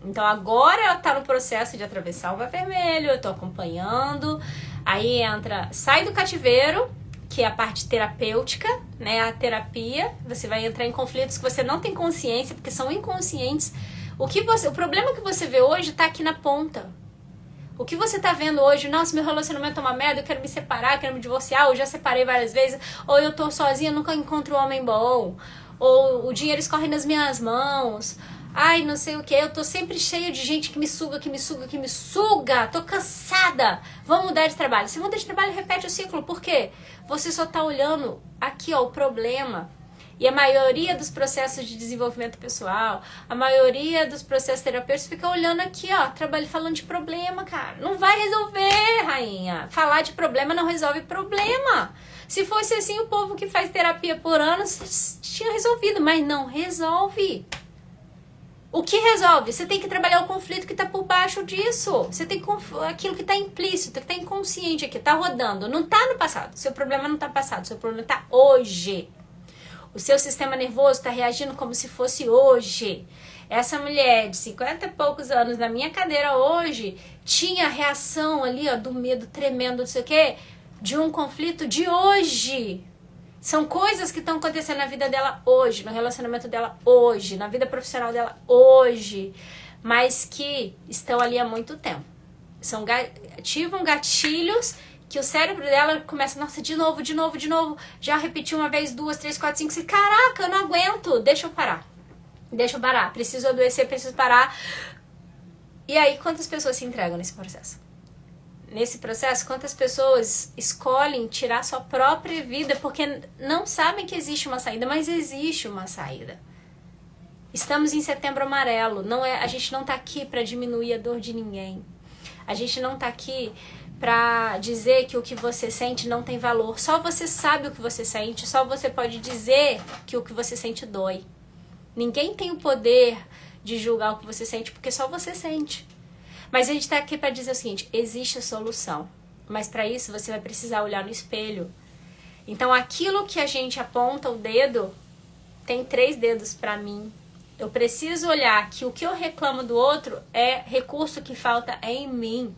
Então agora ela está no processo de atravessar o Mar Vermelho, eu estou acompanhando. Aí entra, sai do cativeiro, que é a parte terapêutica, né? A terapia, você vai entrar em conflitos que você não tem consciência, porque são inconscientes. O problema que você vê hoje está aqui na ponta. O que você tá vendo hoje, nossa, meu relacionamento é uma merda, eu quero me separar, eu quero me divorciar, eu já separei várias vezes, ou eu tô sozinha, nunca encontro um homem bom, ou o dinheiro escorre nas minhas mãos, ai, não sei o que, eu tô sempre cheia de gente que me suga, que me suga, que me suga, tô cansada, vamos mudar de trabalho. Se muda de trabalho, repete o ciclo, por quê? Você só tá olhando aqui, ó, o problema. E a maioria dos processos de desenvolvimento pessoal, a maioria dos processos terapêuticos fica olhando aqui, ó, falando de problema, cara. Não vai resolver, rainha. Falar de problema não resolve problema. Se fosse assim, o povo que faz terapia por anos tinha resolvido, mas não resolve. O que resolve? Você tem que trabalhar o conflito que está por baixo disso. Você tem aquilo que está implícito, que está inconsciente aqui, está rodando. Não está no passado. Seu problema não está passado, seu problema está hoje. O seu sistema nervoso está reagindo como se fosse hoje. Essa mulher de 50 e poucos anos na minha cadeira hoje tinha a reação ali, ó, do medo tremendo, não sei o quê, de um conflito de hoje. São coisas que estão acontecendo na vida dela hoje, no relacionamento dela hoje, na vida profissional dela hoje, mas que estão ali há muito tempo. Ativam gatilhos que o cérebro dela começa, nossa, de novo, já repetiu uma vez, 2, 3, 4, 5, 6, caraca, eu não aguento, deixa eu parar, preciso adoecer, preciso parar. E aí, quantas pessoas se entregam nesse processo? Nesse processo, quantas pessoas escolhem tirar sua própria vida porque não sabem que existe uma saída, mas existe uma saída. Estamos em Setembro Amarelo, a gente não tá aqui para diminuir a dor de ninguém. A gente não tá aqui pra dizer que o que você sente não tem valor. Só você sabe o que você sente, só você pode dizer que o que você sente dói. Ninguém tem o poder de julgar o que você sente, porque só você sente. Mas a gente tá aqui pra dizer o seguinte, existe a solução. Mas para isso você vai precisar olhar no espelho. Então aquilo que a gente aponta o dedo, tem 3 dedos para mim. Eu preciso olhar que o que eu reclamo do outro é recurso que falta em mim.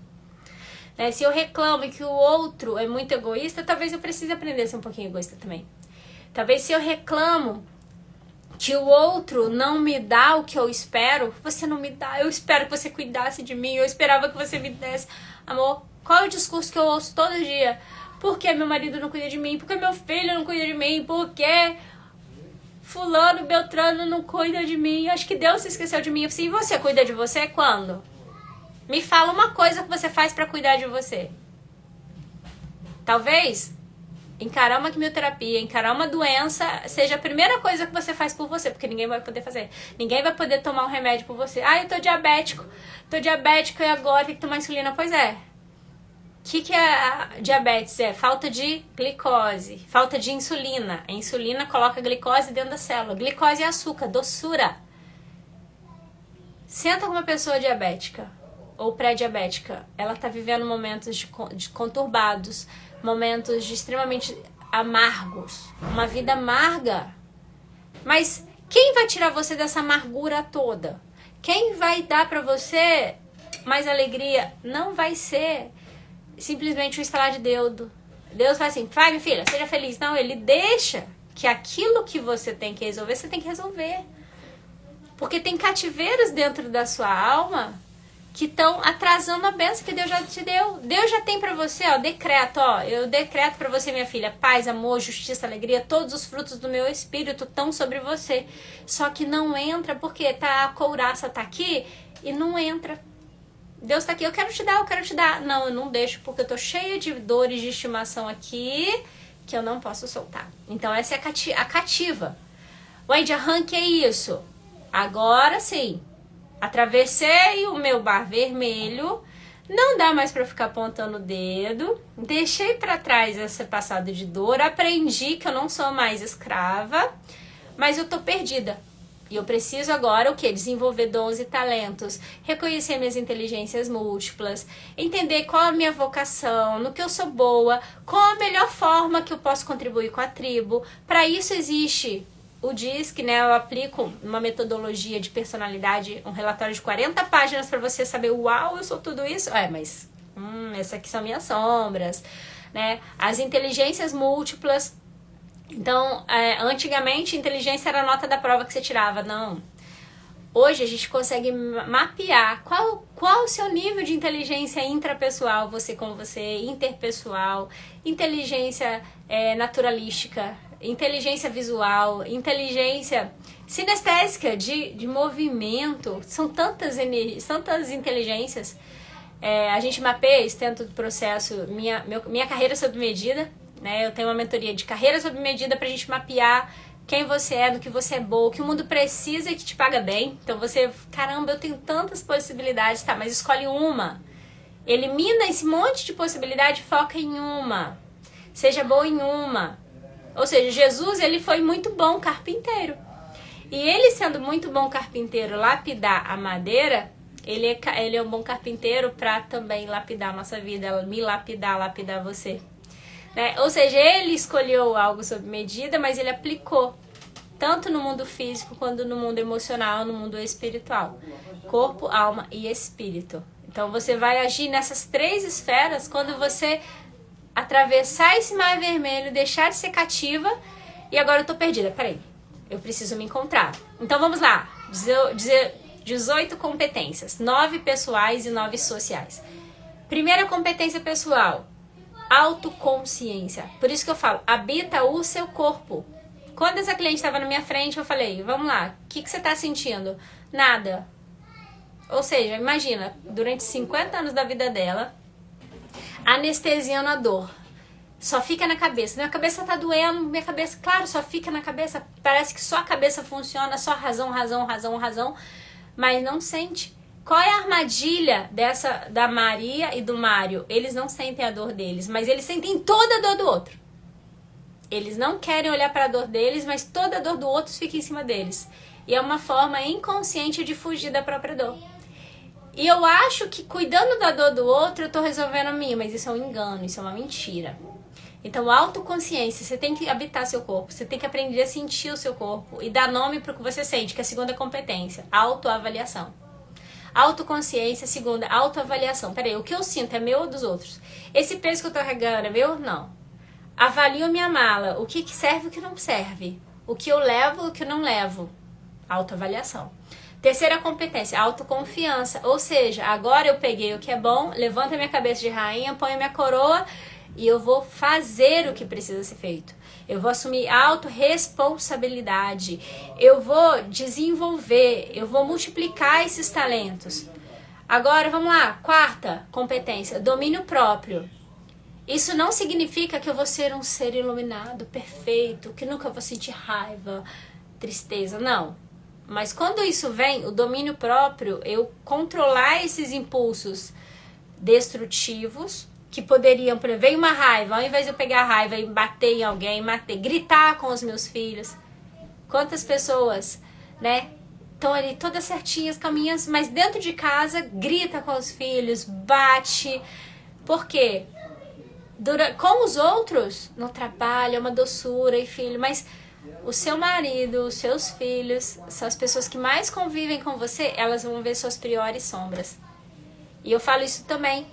Né? Se eu reclamo que o outro é muito egoísta, talvez eu precise aprender a ser um pouquinho egoísta também. Talvez se eu reclamo que o outro não me dá o que eu espero, você não me dá, eu espero que você cuidasse de mim, eu esperava que você me desse. Amor, qual é o discurso que eu ouço todo dia? Por que meu marido não cuida de mim? Por que meu filho não cuida de mim? Por que fulano, beltrano não cuida de mim? Acho que Deus se esqueceu de mim. Eu falei, e você cuida de você quando? Me fala uma coisa que você faz pra cuidar de você. Talvez encarar uma quimioterapia, encarar uma doença seja a primeira coisa que você faz por você, porque ninguém vai poder fazer. Ninguém vai poder tomar um remédio por você. Ah, eu tô diabético e agora tem que tomar insulina. Pois é. O que é a diabetes? É falta de glicose, falta de insulina. A insulina coloca glicose dentro da célula. Glicose é açúcar, doçura. Senta com uma pessoa diabética ou pré-diabética. Ela tá vivendo momentos de conturbados, momentos de extremamente amargos. Uma vida amarga. Mas quem vai tirar você dessa amargura toda? Quem vai dar pra você mais alegria? Não vai ser simplesmente o estalar de dedo. Deus vai assim, vai minha filha, seja feliz. Não, ele deixa que aquilo que você tem que resolver, você tem que resolver. Porque tem cativeiros dentro da sua alma que estão atrasando a bênção que Deus já te deu. Deus já tem pra você, ó, decreto, ó. Eu decreto pra você, minha filha, paz, amor, justiça, alegria, todos os frutos do meu espírito estão sobre você. Só que não entra porque tá, a couraça tá aqui e não entra. Deus tá aqui, eu quero te dar. Não, eu não deixo porque eu tô cheia de dores de estimação aqui que eu não posso soltar. Então essa é a cativa. Wendy, arranquei isso. Agora sim, atravessei o meu bar vermelho, não dá mais pra ficar apontando o dedo, deixei pra trás esse passado de dor, aprendi que eu não sou mais escrava, mas eu tô perdida. E eu preciso agora o quê? Desenvolver dons e talentos, reconhecer minhas inteligências múltiplas, entender qual a minha vocação, no que eu sou boa, qual a melhor forma que eu posso contribuir com a tribo. Para isso existe o DISC, né? Eu aplico uma metodologia de personalidade, um relatório de 40 páginas para você saber, uau, eu sou tudo isso. Mas essas aqui são minhas sombras, né? As inteligências múltiplas. Então, antigamente, inteligência era a nota da prova que você tirava. Não. Hoje a gente consegue mapear qual o seu nível de inteligência intrapessoal, você com você, interpessoal, inteligência naturalística, inteligência visual, inteligência sinestésica de movimento. São tantas inteligências. A gente mapeia isso dentro do processo minha carreira sob medida. Né? Eu tenho uma mentoria de carreira sob medida pra gente mapear quem você é, no que você é boa, o que o mundo precisa e que te paga bem. Então você, caramba, eu tenho tantas possibilidades, tá, mas escolhe uma. Elimina esse monte de possibilidade e foca em uma. Seja boa em uma. Ou seja, Jesus, ele foi muito bom carpinteiro. E ele sendo muito bom carpinteiro, lapidar a madeira, ele é um bom carpinteiro pra também lapidar a nossa vida, me lapidar você. Né? Ou seja, ele escolheu algo sob medida, mas ele aplicou tanto no mundo físico quanto no mundo emocional, no mundo espiritual. Corpo, alma e espírito. Então você vai agir nessas 3 esferas quando você atravessar esse mar vermelho, deixar de ser cativa e agora eu tô perdida. Peraí, eu preciso me encontrar. Então vamos lá, 18 competências, 9 pessoais e 9 sociais. Primeira competência pessoal, autoconsciência. Por isso que eu falo, habita o seu corpo. Quando essa cliente estava na minha frente, eu falei, vamos lá, o que você está sentindo? Nada. Ou seja, imagina, durante 50 anos da vida dela, anestesiando a dor. Só fica na cabeça. Minha cabeça tá doendo, minha cabeça, claro, só fica na cabeça. Parece que só a cabeça funciona, só razão, mas não sente. Qual é a armadilha da Maria e do Mário? Eles não sentem a dor deles, mas eles sentem toda a dor do outro. Eles não querem olhar para a dor deles, mas toda a dor do outro fica em cima deles. E é uma forma inconsciente de fugir da própria dor. E eu acho que cuidando da dor do outro, eu tô resolvendo a minha, mas isso é um engano, isso é uma mentira. Então, autoconsciência, você tem que habitar seu corpo, você tem que aprender a sentir o seu corpo e dar nome para o que você sente, que é a segunda competência, autoavaliação. Autoconsciência, segunda, autoavaliação. Peraí, o que eu sinto é meu ou dos outros? Esse peso que eu tô carregando é meu? Não. Avalio minha mala, o que serve e o que não serve. O que eu levo e o que eu não levo. Autoavaliação. Terceira competência, autoconfiança. Ou seja, agora eu peguei o que é bom, levanto a minha cabeça de rainha, ponho minha coroa e eu vou fazer o que precisa ser feito. Eu vou assumir autorresponsabilidade. Eu vou desenvolver, eu vou multiplicar esses talentos. Agora, vamos lá, quarta competência, domínio próprio. Isso não significa que eu vou ser um ser iluminado, perfeito, que nunca vou sentir raiva, tristeza, não. Mas quando isso vem, o domínio próprio, eu controlar esses impulsos destrutivos, que poderiam, por exemplo, veio uma raiva, ao invés de eu pegar a raiva e bater em alguém, gritar com os meus filhos. Quantas pessoas, né, estão ali todas certinhas, caminhas, mas dentro de casa grita com os filhos, bate. Por quê? Com os outros, no trabalho, é uma doçura e filho, mas o seu marido, os seus filhos, são as pessoas que mais convivem com você, elas vão ver suas piores sombras. E eu falo isso também.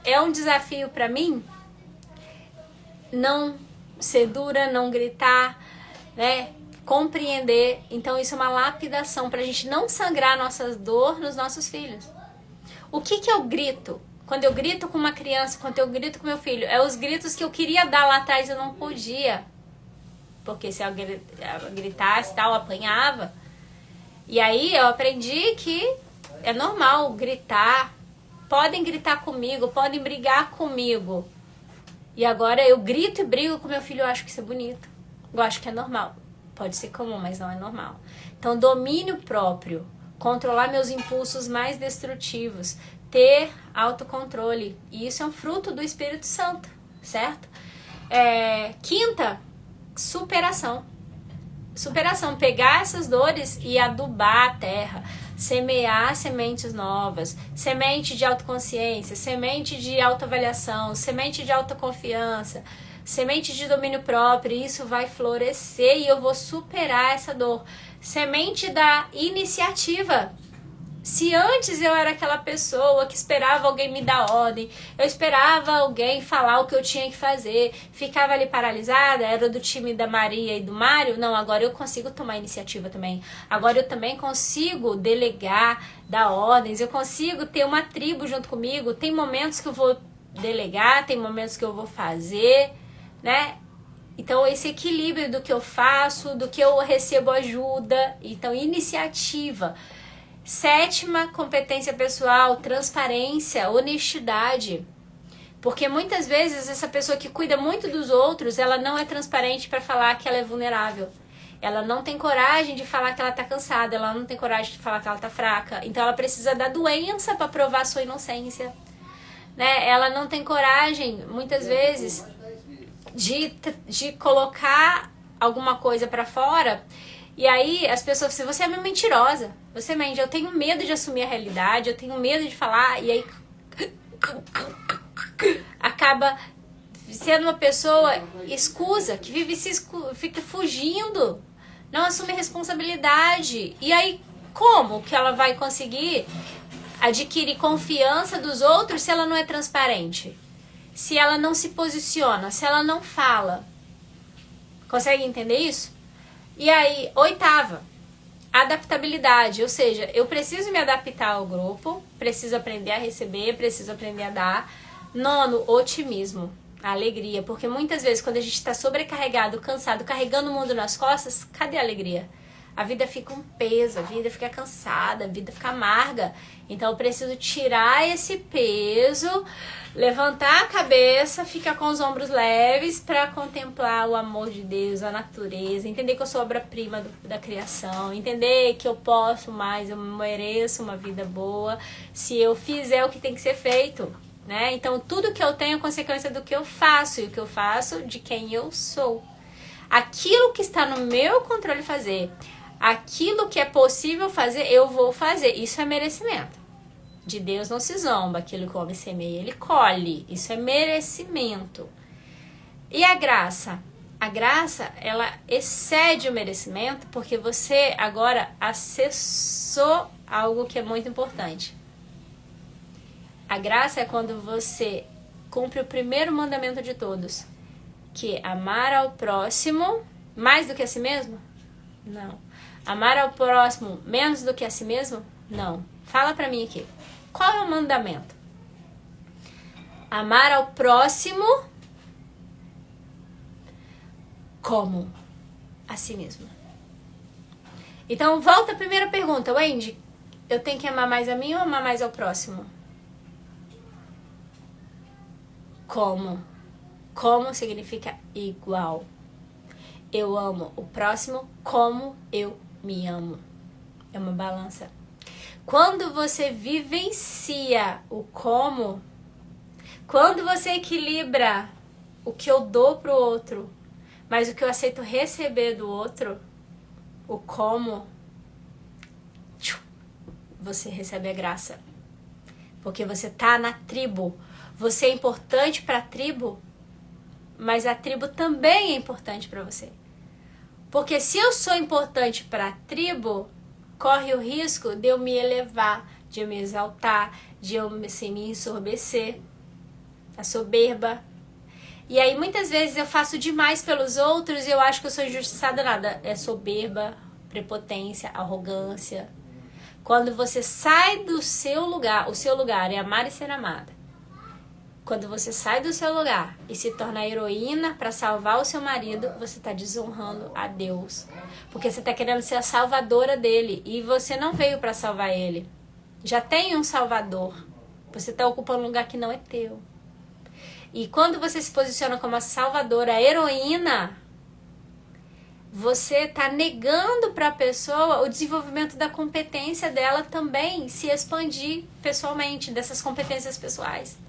É um desafio para mim não ser dura, não gritar, né? Compreender. Então isso é uma lapidação pra gente não sangrar nossas dor nos nossos filhos. O que eu grito? Quando eu grito com uma criança, quando eu grito com meu filho, é os gritos que eu queria dar lá atrás, eu não podia. Porque se eu gritasse, tal, eu apanhava. E aí eu aprendi que é normal gritar. Podem gritar comigo, podem brigar comigo. E agora eu grito e brigo com meu filho, eu acho que isso é bonito. Eu acho que é normal. Pode ser comum, mas não é normal. Então, domínio próprio. Controlar meus impulsos mais destrutivos. Ter autocontrole. E isso é um fruto do Espírito Santo, certo? Quinta, superação. Superação, pegar essas dores e adubar a terra. Semear sementes novas, semente de autoconsciência, semente de autoavaliação, semente de autoconfiança, semente de domínio próprio, e isso vai florescer e eu vou superar essa dor. Semente da iniciativa. Se antes eu era aquela pessoa que esperava alguém me dar ordem, eu esperava alguém falar o que eu tinha que fazer, ficava ali paralisada, era do time da Maria e do Mário, não, agora eu consigo tomar iniciativa também. Agora eu também consigo delegar, dar ordens, eu consigo ter uma tribo junto comigo, tem momentos que eu vou delegar, tem momentos que eu vou fazer, né? Então esse equilíbrio do que eu faço, do que eu recebo ajuda, então iniciativa. Sétima competência pessoal, transparência, honestidade. Porque muitas vezes essa pessoa que cuida muito dos outros, ela não é transparente para falar que ela é vulnerável. Ela não tem coragem de falar que ela tá cansada, ela não tem coragem de falar que ela tá fraca. Então ela precisa da doença para provar sua inocência. Né? Ela não tem coragem, muitas vezes, de colocar alguma coisa para fora. E aí as pessoas dizem, você é uma mentirosa, você mente, eu tenho medo de assumir a realidade, eu tenho medo de falar, e aí acaba sendo uma pessoa escusa, que vive fica fugindo, não assume responsabilidade. E aí como que ela vai conseguir adquirir confiança dos outros se ela não é transparente? Se ela não se posiciona, se ela não fala? Consegue entender isso? E aí, oitava, adaptabilidade, ou seja, eu preciso me adaptar ao grupo, preciso aprender a receber, preciso aprender a dar. Nono, otimismo, a alegria, porque muitas vezes quando a gente está sobrecarregado, cansado, carregando o mundo nas costas, cadê a alegria? a vida fica um peso, a vida fica cansada, a vida fica amarga. Então eu preciso tirar esse peso, levantar a cabeça, ficar com os ombros leves para contemplar o amor de Deus, a natureza, entender que eu sou obra-prima da criação, entender que eu posso mais, eu mereço uma vida boa se eu fizer o que tem que ser feito, né? Então tudo que eu tenho é consequência do que eu faço, e o que eu faço de quem eu sou. Aquilo que está no meu controle fazer, aquilo que é possível fazer, eu vou fazer. Isso é merecimento. De Deus não se zomba. Aquilo que o homem semeia, ele colhe. Isso é merecimento. E a graça? A graça, ela excede o merecimento porque você agora acessou algo que é muito importante. A graça é quando você cumpre o primeiro mandamento de todos, que é amar ao próximo mais do que a si mesmo? Não. Amar ao próximo menos do que a si mesmo? Não. Fala pra mim aqui. Qual é o mandamento? Amar ao próximo como a si mesmo. Então, volta à primeira pergunta. Wendy, eu tenho que amar mais a mim ou amar mais ao próximo? Como? Como significa igual. Eu amo o próximo como eu me amo. É uma balança. Quando você vivencia o como, quando você equilibra o que eu dou pro outro, mas o que eu aceito receber do outro, o como, você recebe a graça. Porque você tá na tribo. Você é importante para a tribo, mas a tribo também é importante para você. Porque se eu sou importante para a tribo, corre o risco de eu me elevar, de eu me exaltar, de eu me ensorbecer, a soberba. E aí muitas vezes eu faço demais pelos outros e eu acho que eu sou injustiçada. Nada, é soberba, prepotência, arrogância. Quando você sai do seu lugar, o seu lugar é amar e ser amada. Quando você sai do seu lugar e se torna heroína para salvar o seu marido, você está desonrando a Deus. Porque você está querendo ser a salvadora dele e você não veio para salvar ele. Já tem um salvador. Você está ocupando um lugar que não é teu. E quando você se posiciona como a salvadora, a heroína, você está negando para a pessoa o desenvolvimento da competência dela também se expandir pessoalmente, dessas competências pessoais.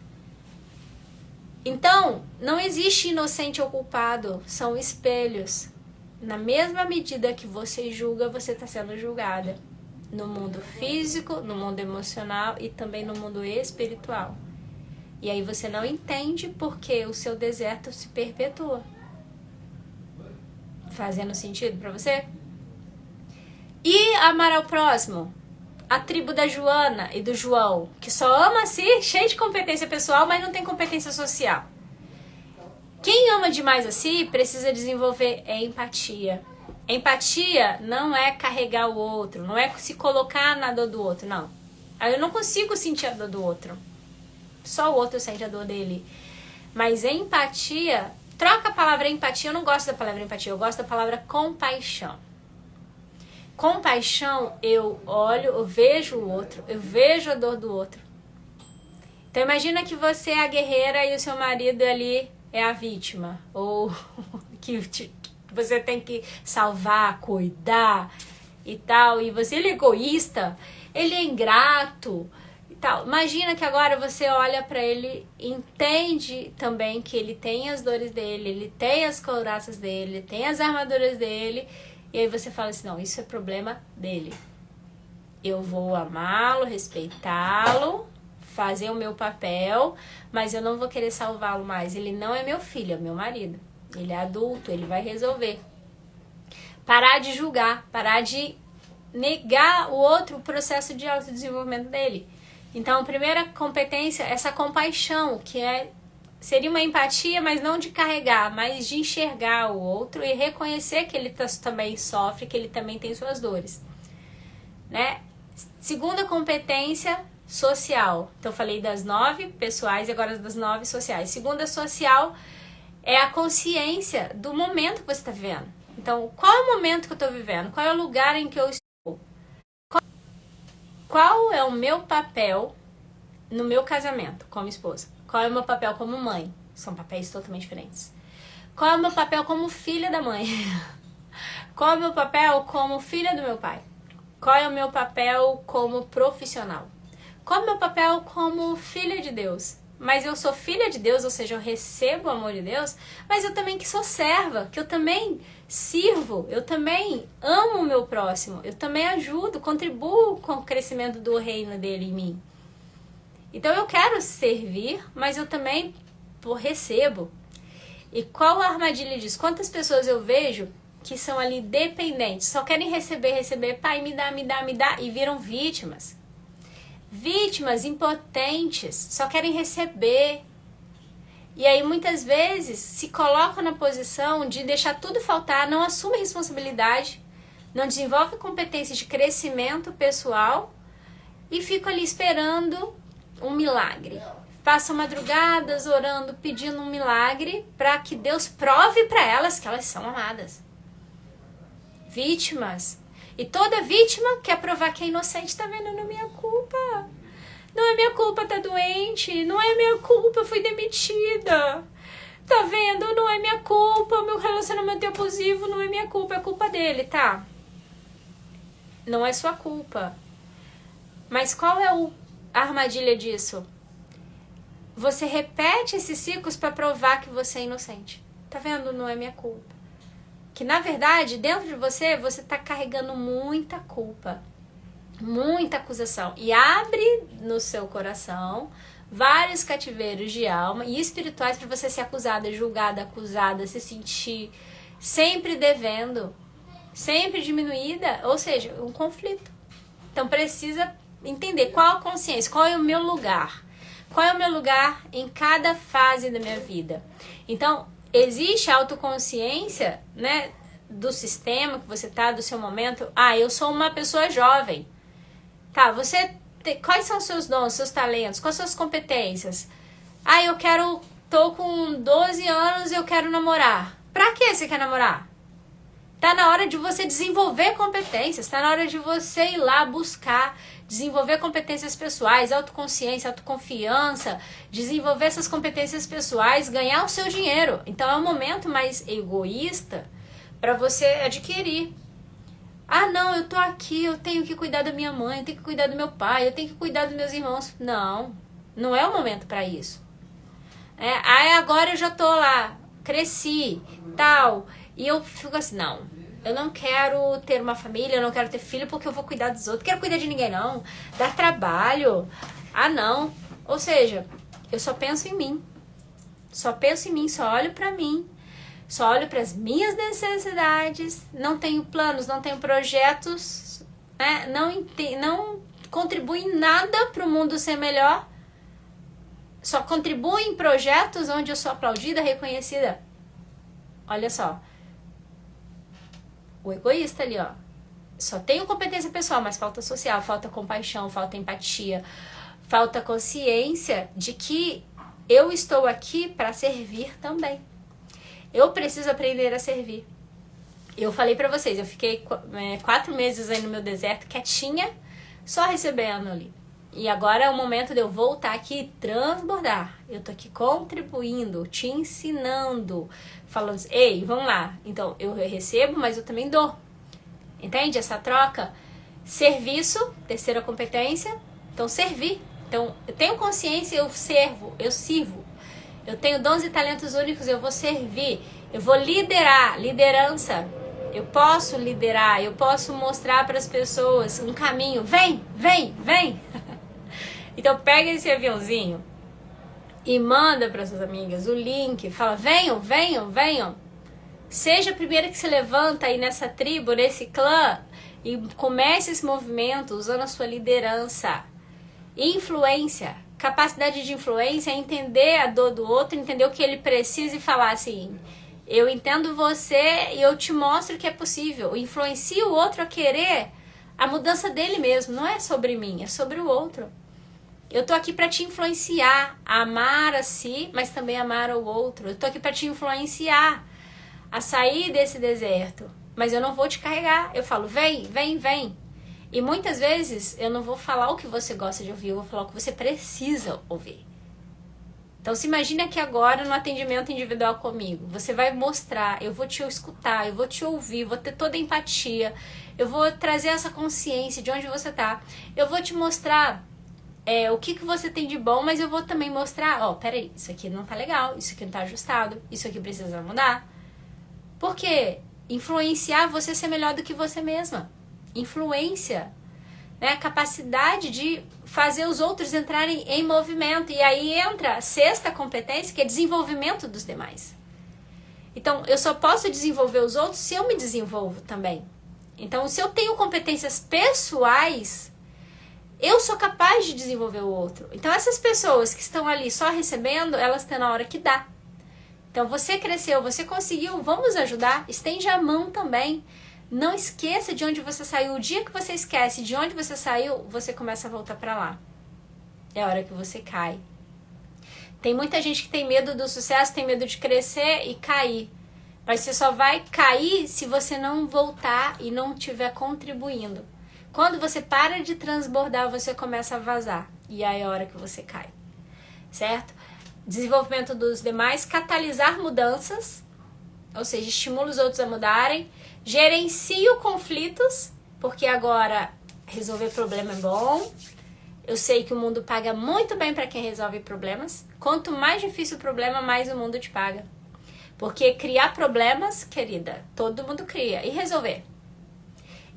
Então, não existe inocente ou culpado, são espelhos. Na mesma medida que você julga, você está sendo julgada. No mundo físico, no mundo emocional e também no mundo espiritual. E aí você não entende porque o seu deserto se perpetua. Fazendo sentido para você? E amar ao próximo? A tribo da Joana e do João, que só ama a si, cheio de competência pessoal, mas não tem competência social. Quem ama demais a si precisa desenvolver empatia. Empatia não é carregar o outro, não é se colocar na dor do outro, não. Eu não consigo sentir a dor do outro. Só o outro sente a dor dele. Mas empatia, troca a palavra empatia, eu não gosto da palavra empatia, eu gosto da palavra compaixão. Compaixão, eu olho, eu vejo o outro, eu vejo a dor do outro. Então imagina que você é a guerreira e o seu marido ali é a vítima. Ou que você tem que salvar, cuidar e tal. E você, ele é egoísta, ele é ingrato e tal. Imagina que agora você olha pra ele e entende também que ele tem as dores dele, ele tem as couraças dele, ele tem as armaduras dele. E aí você fala assim, não, isso é problema dele. Eu vou amá-lo, respeitá-lo, fazer o meu papel, mas eu não vou querer salvá-lo mais. Ele não é meu filho, é meu marido. Ele é adulto, ele vai resolver. Parar de julgar, parar de negar o outro, o processo de autodesenvolvimento dele. Então, a primeira competência é essa compaixão, que seria uma empatia, mas não de carregar, mas de enxergar o outro e reconhecer que ele também sofre, que ele também tem suas dores, né? Segunda competência, social. Então, eu falei das 9 pessoais e agora das 9 sociais. Segunda, social, é a consciência do momento que você está vivendo. Então, qual é o momento que eu estou vivendo? Qual é o lugar em que eu estou? Qual é o meu papel no meu casamento como esposa? Qual é o meu papel como mãe? São papéis totalmente diferentes. Qual é o meu papel como filha da mãe? Qual é o meu papel como filha do meu pai? Qual é o meu papel como profissional? Qual é o meu papel como filha de Deus? Mas eu sou filha de Deus, ou seja, eu recebo o amor de Deus, mas eu também que sou serva, que eu também sirvo, eu também amo o meu próximo, eu também ajudo, contribuo com o crescimento do reino dele em mim. Então eu quero servir, mas eu também recebo. E qual a armadilha disso? Quantas pessoas eu vejo que são ali dependentes, só querem receber, pai, me dá, e viram vítimas. Vítimas impotentes, só querem receber. E aí muitas vezes se colocam na posição de deixar tudo faltar, não assume responsabilidade, não desenvolve competência de crescimento pessoal e ficam ali esperando um milagre. Passam madrugadas orando, pedindo um milagre para que Deus prove para elas que elas são amadas. Vítimas. E toda vítima quer provar que é inocente. Tá vendo? Não é minha culpa. Não é minha culpa tá doente. Não é minha culpa, eu fui demitida. Tá vendo? Não é minha culpa. Meu relacionamento é abusivo. Não é minha culpa, é culpa dele, tá? Não é sua culpa. Mas qual é a armadilha disso? Você repete esses ciclos para provar que você é inocente. Tá vendo? Não é minha culpa. Que na verdade, dentro de você, você tá carregando muita culpa, muita acusação. E abre no seu coração vários cativeiros de alma e espirituais para você ser acusada, julgada, acusada, se sentir sempre devendo, sempre diminuída, ou seja, um conflito. Então precisa entender qual a consciência, qual é o meu lugar. Qual é o meu lugar em cada fase da minha vida? Então, existe a autoconsciência, né, do sistema que você tá, do seu momento. Ah, eu sou uma pessoa jovem. Tá, quais são os seus dons, seus talentos, quais são as suas competências? Ah, tô com 12 anos e eu quero namorar. Pra que você quer namorar? Tá na hora de você desenvolver competências, tá na hora de você ir lá buscar desenvolver competências pessoais, autoconsciência, autoconfiança, desenvolver essas competências pessoais, ganhar o seu dinheiro. Então é um momento mais egoísta para você adquirir. Ah, não, eu tô aqui, eu tenho que cuidar da minha mãe, eu tenho que cuidar do meu pai, eu tenho que cuidar dos meus irmãos. Não, não é o momento para isso. Aí agora eu já tô lá, cresci, tal, e eu fico assim, não, eu não quero ter uma família, eu não quero ter filho porque eu vou cuidar dos outros. Não quero cuidar de ninguém, não. Dá trabalho. Ah, não. Ou seja, eu só penso em mim. Só penso em mim, só olho pra mim. Só olho para as minhas necessidades. Não tenho planos, não tenho projetos. Né? Não contribuo em nada para o mundo ser melhor. Só contribuo em projetos onde eu sou aplaudida, reconhecida. Olha só. O egoísta ali, ó. Só tenho competência pessoal, mas falta social, falta compaixão, falta empatia, falta consciência de que eu estou aqui para servir também. Eu preciso aprender a servir. Eu falei pra vocês, eu fiquei 4 meses aí no meu deserto, quietinha, só recebendo ali. E agora é o momento de eu voltar aqui e transbordar. Eu tô aqui contribuindo, te ensinando, falando assim, ei, vamos lá. Então, eu recebo, mas eu também dou. Entende essa troca? Serviço, terceira competência. Então, servir. Então, eu tenho consciência, eu sirvo. Eu tenho dons e talentos únicos, eu vou servir. Eu vou liderar, liderança. Eu posso liderar, eu posso mostrar para as pessoas um caminho. Vem. Então, pega esse aviãozinho e manda para suas amigas o link. Fala, venham. Seja a primeira que se levanta aí nessa tribo, nesse clã, e comece esse movimento usando a sua liderança. Influência. Capacidade de influência é entender a dor do outro, entender o que ele precisa e falar assim, eu entendo você e eu te mostro que é possível. Influencio o outro a querer a mudança dele mesmo. Não é sobre mim, é sobre o outro. Eu tô aqui para te influenciar a amar a si, mas também amar ao outro. Eu tô aqui para te influenciar a sair desse deserto, mas eu não vou te carregar. Eu falo, vem, vem, vem. E muitas vezes eu não vou falar o que você gosta de ouvir, eu vou falar o que você precisa ouvir. Então se imagina que agora no atendimento individual comigo, você vai mostrar, eu vou te escutar, eu vou te ouvir, vou ter toda a empatia, eu vou trazer essa consciência de onde você está, eu vou te mostrar o que você tem de bom, mas eu vou também mostrar, ó, peraí, isso aqui não tá legal, isso aqui não tá ajustado, isso aqui precisa mudar. Por quê? Influenciar você ser melhor do que você mesma. Influência, né? Capacidade de fazer os outros entrarem em movimento. E aí entra a sexta competência, que é desenvolvimento dos demais. Então, eu só posso desenvolver os outros se eu me desenvolvo também. Então, se eu tenho competências pessoais, eu sou capaz de desenvolver o outro. Então, essas pessoas que estão ali só recebendo, elas têm na hora que dá. Então, você cresceu, você conseguiu, vamos ajudar, estende a mão também. Não esqueça de onde você saiu. O dia que você esquece de onde você saiu, você começa a voltar para lá. É a hora que você cai. Tem muita gente que tem medo do sucesso, tem medo de crescer e cair. Mas você só vai cair se você não voltar e não estiver contribuindo. Quando você para de transbordar, você começa a vazar. E aí é a hora que você cai. Certo? Desenvolvimento dos demais, catalisar mudanças, ou seja, estimula os outros a mudarem, gerencio conflitos, porque agora resolver problema é bom. Eu sei que o mundo paga muito bem para quem resolve problemas. Quanto mais difícil o problema, mais o mundo te paga. Porque criar problemas, querida, todo mundo cria. E resolver?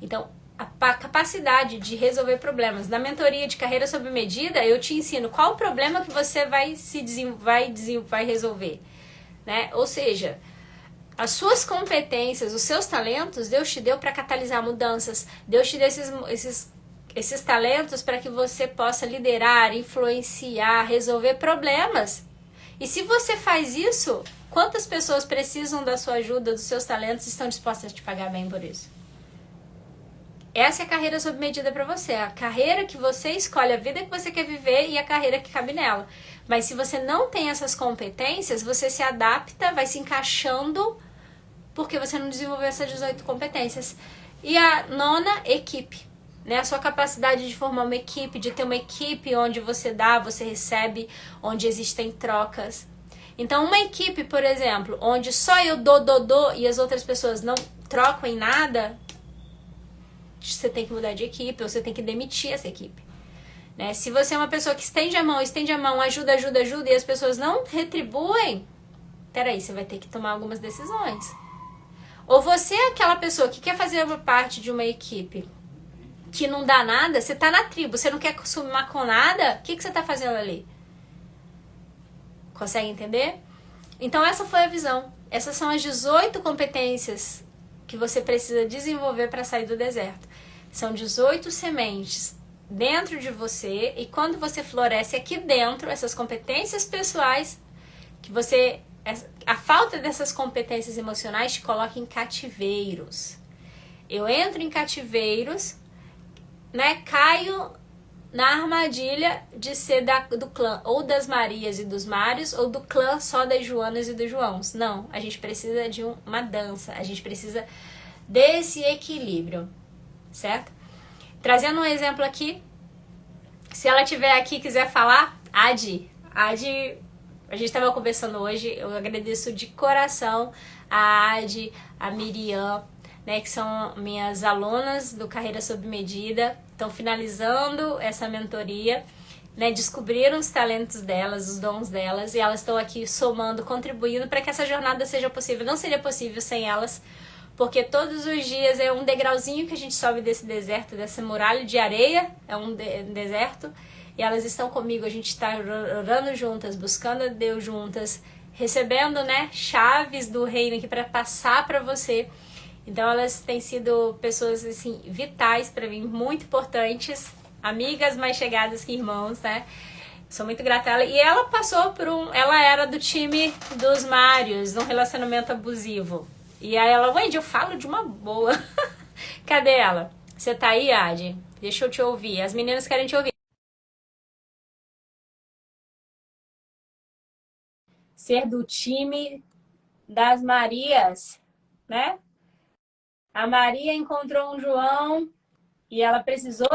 Então, a capacidade de resolver problemas. Na mentoria de carreira sob medida, eu te ensino qual o problema que você vai resolver. Né? Ou seja, as suas competências, os seus talentos, Deus te deu para catalisar mudanças. Deus te deu esses talentos para que você possa liderar, influenciar, resolver problemas. E se você faz isso, quantas pessoas precisam da sua ajuda, dos seus talentos e estão dispostas a te pagar bem por isso? Essa é a carreira sob medida para você. A carreira que você escolhe, a vida que você quer viver e a carreira que cabe nela. Mas se você não tem essas competências, você se adapta, vai se encaixando, porque você não desenvolveu essas 18 competências. E a nona, equipe. Né? A sua capacidade de formar uma equipe, de ter uma equipe onde você dá, você recebe, onde existem trocas. Então, uma equipe, por exemplo, onde só eu dou e as outras pessoas não trocam em nada, você tem que mudar de equipe, ou você tem que demitir essa equipe. Né? Se você é uma pessoa que estende a mão, ajuda, e as pessoas não retribuem, peraí, você vai ter que tomar algumas decisões. Ou você é aquela pessoa que quer fazer parte de uma equipe que não dá nada, você tá na tribo, você não quer consumir com nada, o que você tá fazendo ali? Consegue entender? Então essa foi a visão. Essas são as 18 competências que você precisa desenvolver para sair do deserto. São 18 sementes dentro de você, e quando você floresce aqui dentro, essas competências pessoais, que você... A falta dessas competências emocionais te coloca em cativeiros. Eu entro em cativeiros, né? Caio na armadilha de ser do clã ou das Marias e dos Mários, ou do clã só das Joanas e dos Joãos. Não, a gente precisa de uma dança, a gente precisa desse equilíbrio, certo? Trazendo um exemplo aqui, se ela estiver aqui e quiser falar, Adi, a gente estava conversando hoje, eu agradeço de coração a Adi, a Miriam, né, que são minhas alunas do Carreira Sob Medida, estão finalizando essa mentoria, né, descobriram os talentos delas, os dons delas, e elas estão aqui somando, contribuindo para que essa jornada seja possível. Não seria possível sem elas, porque todos os dias é um degrauzinho que a gente sobe desse deserto, dessa muralha de areia, é um deserto, e elas estão comigo, a gente está orando juntas, buscando a Deus juntas, recebendo, né, chaves do reino aqui para passar para você. Então elas têm sido pessoas assim vitais para mim, muito importantes, amigas mais chegadas que irmãos, né? Sou muito grata a ela. E ela passou por ela era do time dos Mários, num relacionamento abusivo. E aí ela, Wendy, eu falo de uma boa. Cadê ela? Você tá aí, Adi? Deixa eu te ouvir. As meninas querem te ouvir. Ser do time das Marias. né? A Maria encontrou um João e ela precisou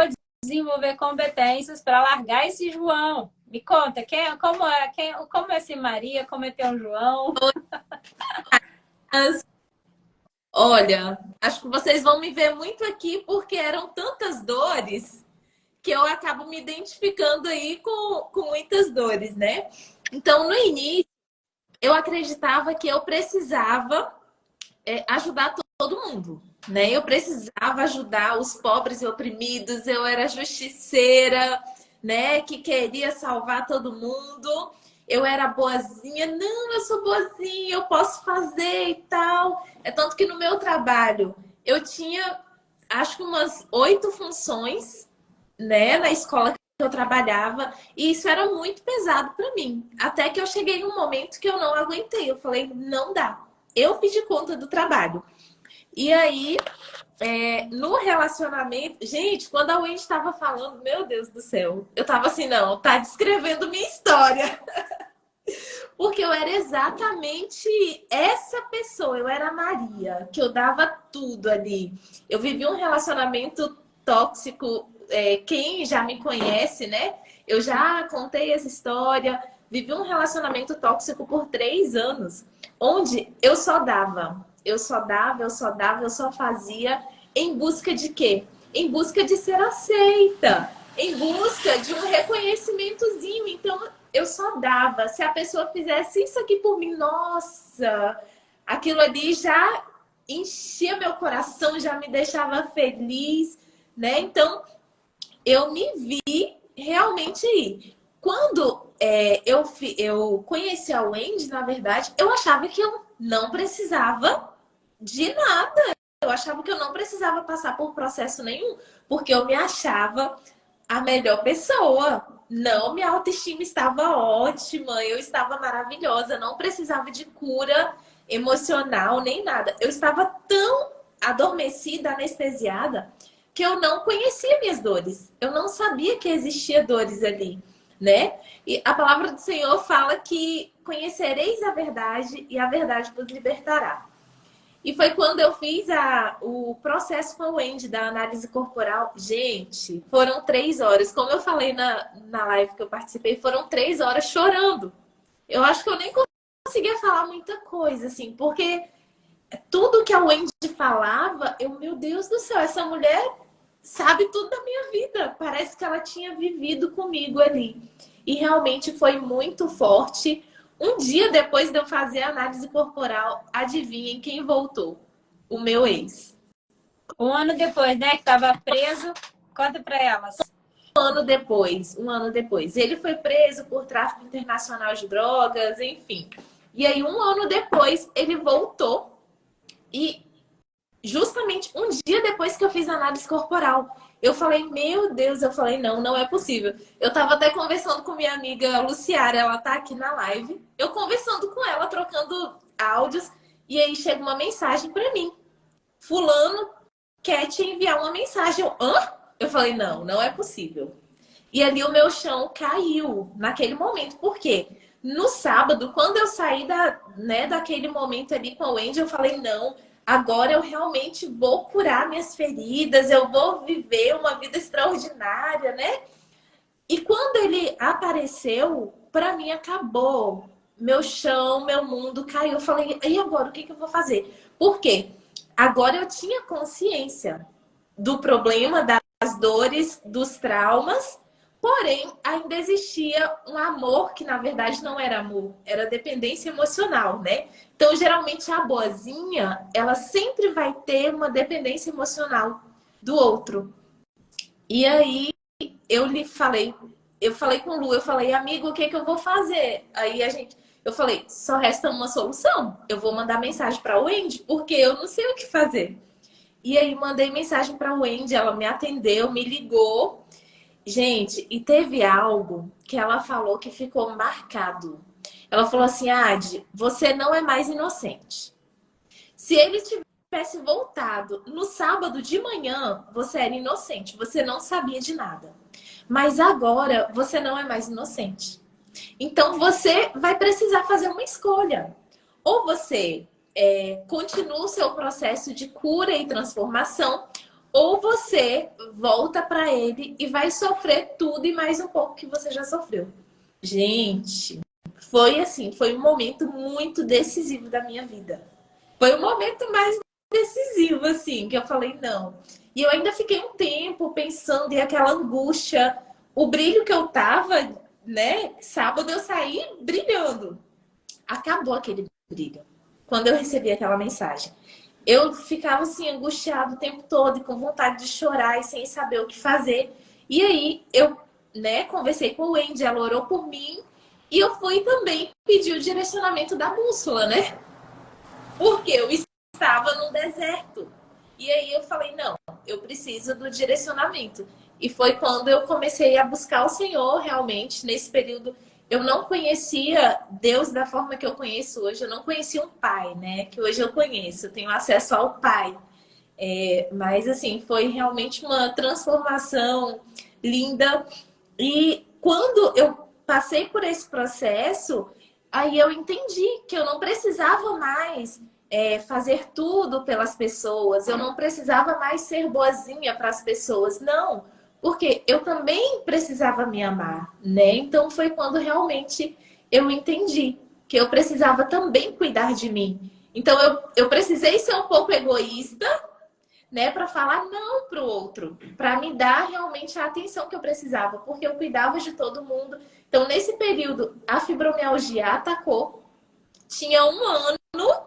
desenvolver competências para largar esse João. Me conta, como essa Maria cometeu um João? Mas, olha, acho que vocês vão me ver muito aqui porque eram tantas dores que eu acabo me identificando aí com muitas dores, né? Então, no início, eu acreditava que eu precisava ajudar todo mundo, né? Eu precisava ajudar os pobres e oprimidos, eu era justiceira, né? Que queria salvar todo mundo. Eu era boazinha, não, eu sou boazinha, eu posso fazer e tal. É tanto que no meu trabalho eu tinha, acho que umas 8 funções, né? Na escola que eu trabalhava, e isso era muito pesado para mim. Até que eu cheguei em um momento que eu não aguentei. Eu falei, não dá. Eu pedi conta do trabalho. E aí, no relacionamento, gente, quando a Wendy estava falando, meu Deus do céu, eu tava assim, não, tá descrevendo minha história. Porque eu era exatamente essa pessoa, eu era a Maria, que eu dava tudo ali. Eu vivi um relacionamento tóxico, quem já me conhece, né? Eu já contei essa história. Vivi um relacionamento tóxico por 3 anos, onde eu só dava, eu só dava, eu só dava, eu só fazia em busca de quê? Em busca de ser aceita, em busca de um reconhecimentozinho. Então, eu só dava. Se a pessoa fizesse isso aqui por mim, nossa, aquilo ali já enchia meu coração, já me deixava feliz, né? Então, eu me vi realmente aí. Quando eu conheci a Wendy, na verdade, eu achava que eu não precisava de nada. Eu achava que eu não precisava passar por processo nenhum, porque eu me achava a melhor pessoa. Não, minha autoestima estava ótima, eu estava maravilhosa, não precisava de cura emocional nem nada. Eu estava tão adormecida, anestesiada, que eu não conhecia minhas dores. Eu não sabia que existia dores ali, né? E a palavra do Senhor fala que conhecereis a verdade e a verdade vos libertará. E foi quando eu fiz o processo com a Wendy da análise corporal. Gente, foram 3 horas. Como eu falei na live que eu participei, foram 3 horas chorando. Eu acho que eu nem conseguia falar muita coisa, assim, porque tudo que a Wendy falava, meu Deus do céu, essa mulher sabe tudo da minha vida. Parece que ela tinha vivido comigo ali. E realmente foi muito forte. Um dia depois de eu fazer a análise corporal, adivinhem quem voltou? O meu ex. Um ano depois, né, que estava preso, conta para elas. Um ano depois. Ele foi preso por tráfico internacional de drogas, enfim. E aí, um ano depois, ele voltou. E justamente um dia depois que eu fiz a análise corporal, eu falei, meu Deus, eu falei, não, não é possível. Eu tava até conversando com minha amiga Luciara, ela tá aqui na live. Eu conversando com ela, trocando áudios, e aí chega uma mensagem para mim. Fulano quer te enviar uma mensagem. Hã? Eu falei, não, não é possível. E ali o meu chão caiu naquele momento. Por quê? No sábado, quando eu saí daquele momento ali com a Wendy, eu falei, não, agora eu realmente vou curar minhas feridas, eu vou viver uma vida extraordinária, né? E quando ele apareceu, para mim acabou. Meu chão, meu mundo caiu. Eu falei, e agora o que eu vou fazer? Por quê? Agora eu tinha consciência do problema, das dores, dos traumas, porém ainda existia um amor que na verdade não era amor, era dependência emocional, né? Então, geralmente a boazinha, ela sempre vai ter uma dependência emocional do outro. E aí eu falei com o Lu, eu falei, amigo, o que eu vou fazer? Aí eu falei, só resta uma solução. Eu vou mandar mensagem para o Wendy, porque eu não sei o que fazer. E aí mandei mensagem para a Wendy, ela me atendeu, me ligou. Gente, e teve algo que ela falou que ficou marcado. Ela falou assim, Adi, você não é mais inocente. Se ele tivesse voltado no sábado de manhã, você era inocente, você não sabia de nada. Mas agora você não é mais inocente. Então você vai precisar fazer uma escolha. Ou você continua o seu processo de cura e transformação, ou você volta para ele e vai sofrer tudo e mais um pouco que você já sofreu. Gente, foi assim, foi um momento muito decisivo da minha vida. Foi o momento mais decisivo, assim, que eu falei, não. E eu ainda fiquei um tempo pensando e aquela angústia, o brilho que eu tava, né? Sábado eu saí brilhando. Acabou aquele brilho. Quando eu recebi aquela mensagem. Eu ficava assim, angustiado o tempo todo e com vontade de chorar e sem saber o que fazer. E aí eu, né, conversei com o Wendy, ela orou por mim e eu fui também pedir o direcionamento da bússola, né? Porque eu estava no deserto. E aí eu falei, não, eu preciso do direcionamento. E foi quando eu comecei a buscar o Senhor realmente. Nesse período, eu não conhecia Deus da forma que eu conheço hoje. Eu não conhecia um pai, né? Que hoje eu conheço. Eu tenho acesso ao pai. Mas, assim, foi realmente uma transformação linda. E quando eu passei por esse processo, aí eu entendi que eu não precisava mais fazer tudo pelas pessoas, eu não precisava mais ser boazinha para as pessoas, não, porque eu também precisava me amar, né? Então foi quando realmente eu entendi que eu precisava também cuidar de mim. Então eu precisei ser um pouco egoísta, né, para falar não para o outro, para me dar realmente a atenção que eu precisava, porque eu cuidava de todo mundo. Então, nesse período, a fibromialgia atacou. Tinha um ano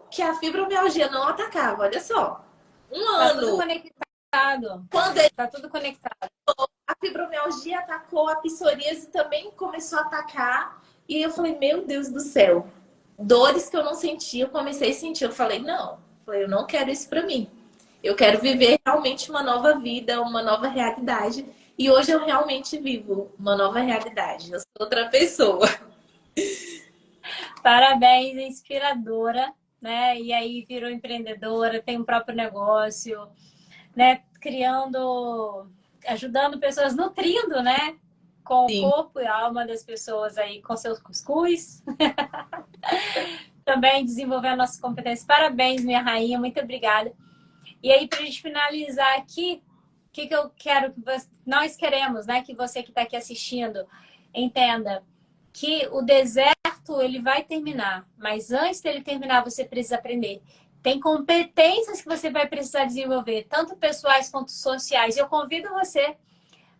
que a fibromialgia não atacava, olha só. Um Tá tudo ano. conectado. Quando Tá tudo conectado. a fibromialgia atacou, a psoríase também começou a atacar. E eu falei, meu Deus do céu. Dores que eu não sentia, eu comecei a sentir. Eu falei, não. Eu não quero isso para mim. Eu quero viver realmente uma nova vida, uma nova realidade. E hoje eu realmente vivo uma nova realidade. Eu sou outra pessoa. Parabéns, inspiradora, né? E aí virou empreendedora, tem um próprio negócio, né? Criando, ajudando pessoas, nutrindo, né? Com o Sim. corpo e a alma das pessoas aí, com seus cuscuz. Também desenvolvendo nossas competências. Parabéns, minha rainha, muito obrigada. E aí, para a gente finalizar aqui, o que eu quero que nós queremos, né? Que você que está aqui assistindo entenda que o deserto ele vai terminar, mas antes dele terminar você precisa aprender. Tem competências que você vai precisar desenvolver, tanto pessoais quanto sociais. Eu convido você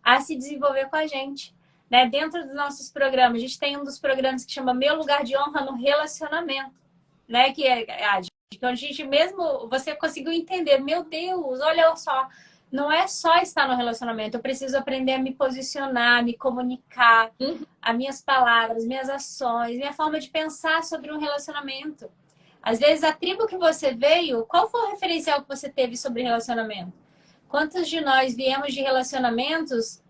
a se desenvolver com a gente, né? Dentro dos nossos programas, a gente tem um dos programas que chama Meu Lugar de Honra no Relacionamento, né? Que é a então a gente mesmo, você conseguiu entender, meu Deus, olha só, não é só estar no relacionamento, eu preciso aprender a me posicionar, me comunicar, as minhas palavras, minhas ações, minha forma de pensar sobre um relacionamento. Às vezes a tribo que você veio, qual foi o referencial que você teve sobre relacionamento? Quantos de nós viemos de relacionamentos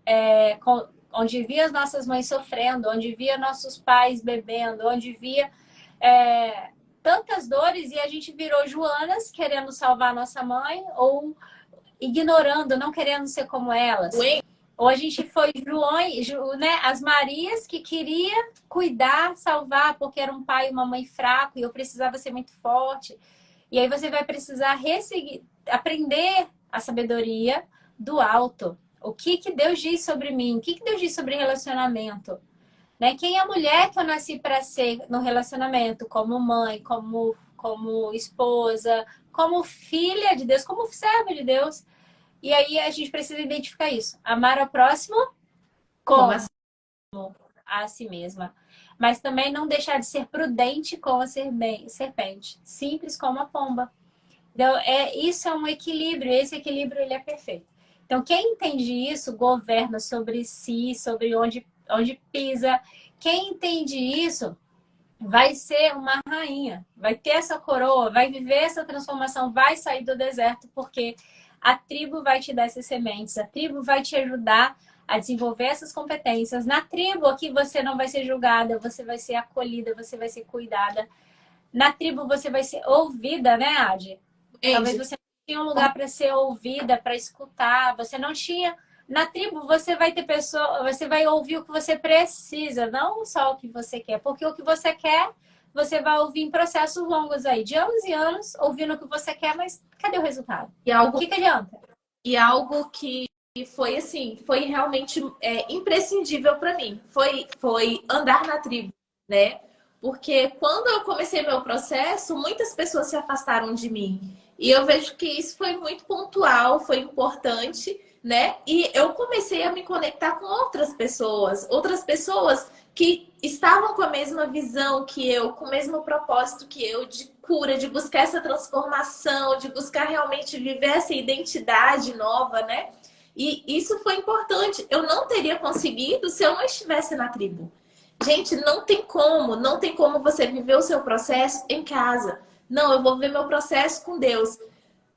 onde via as nossas mães sofrendo, onde via nossos pais bebendo, onde via tantas dores e a gente virou Joanas querendo salvar a nossa mãe ou ignorando, não querendo ser como elas. Ou a gente foi né, as Marias que queria cuidar, salvar, porque era um pai e uma mãe fraco e eu precisava ser muito forte. E aí você vai precisar aprender a sabedoria do alto. O que Deus diz sobre mim? O que Deus diz sobre relacionamento? Né? Quem é a mulher que eu nasci para ser no relacionamento? Como mãe, como esposa, como filha de Deus, como serva de Deus. E aí a gente precisa identificar isso. Amar ao próximo como a si mesma. Mas também não deixar de ser prudente como a serpente. Simples como a pomba. Então, isso é um equilíbrio. Esse equilíbrio ele é perfeito. Então, quem entende isso, governa sobre si, sobre onde pisa. Quem entende isso vai ser uma rainha, vai ter essa coroa, vai viver essa transformação, vai sair do deserto, porque a tribo vai te dar essas sementes, a tribo vai te ajudar a desenvolver essas competências. Na tribo aqui você não vai ser julgada, você vai ser acolhida, você vai ser cuidada. Na tribo você vai ser ouvida, né, Adi? Talvez você não tinha um lugar para ser ouvida, para escutar, você não tinha. Na tribo você vai ter pessoa, você vai ouvir o que você precisa, não só o que você quer, porque o que você quer você vai ouvir em processos longos aí, de anos e anos, ouvindo o que você quer, mas cadê o resultado? E O que adianta? e algo que foi assim, foi realmente imprescindível para mim. Foi andar na tribo, né? Porque quando eu comecei meu processo, muitas pessoas se afastaram de mim. E eu vejo que isso foi muito pontual, foi importante, né? E eu comecei a me conectar com outras pessoas que estavam com a mesma visão que eu, com o mesmo propósito que eu, de cura, de buscar essa transformação, de buscar realmente viver essa identidade nova, né? E isso foi importante. Eu não teria conseguido se eu não estivesse na tribo. Gente, não tem como você viver o seu processo em casa. Não, eu vou ver meu processo com Deus.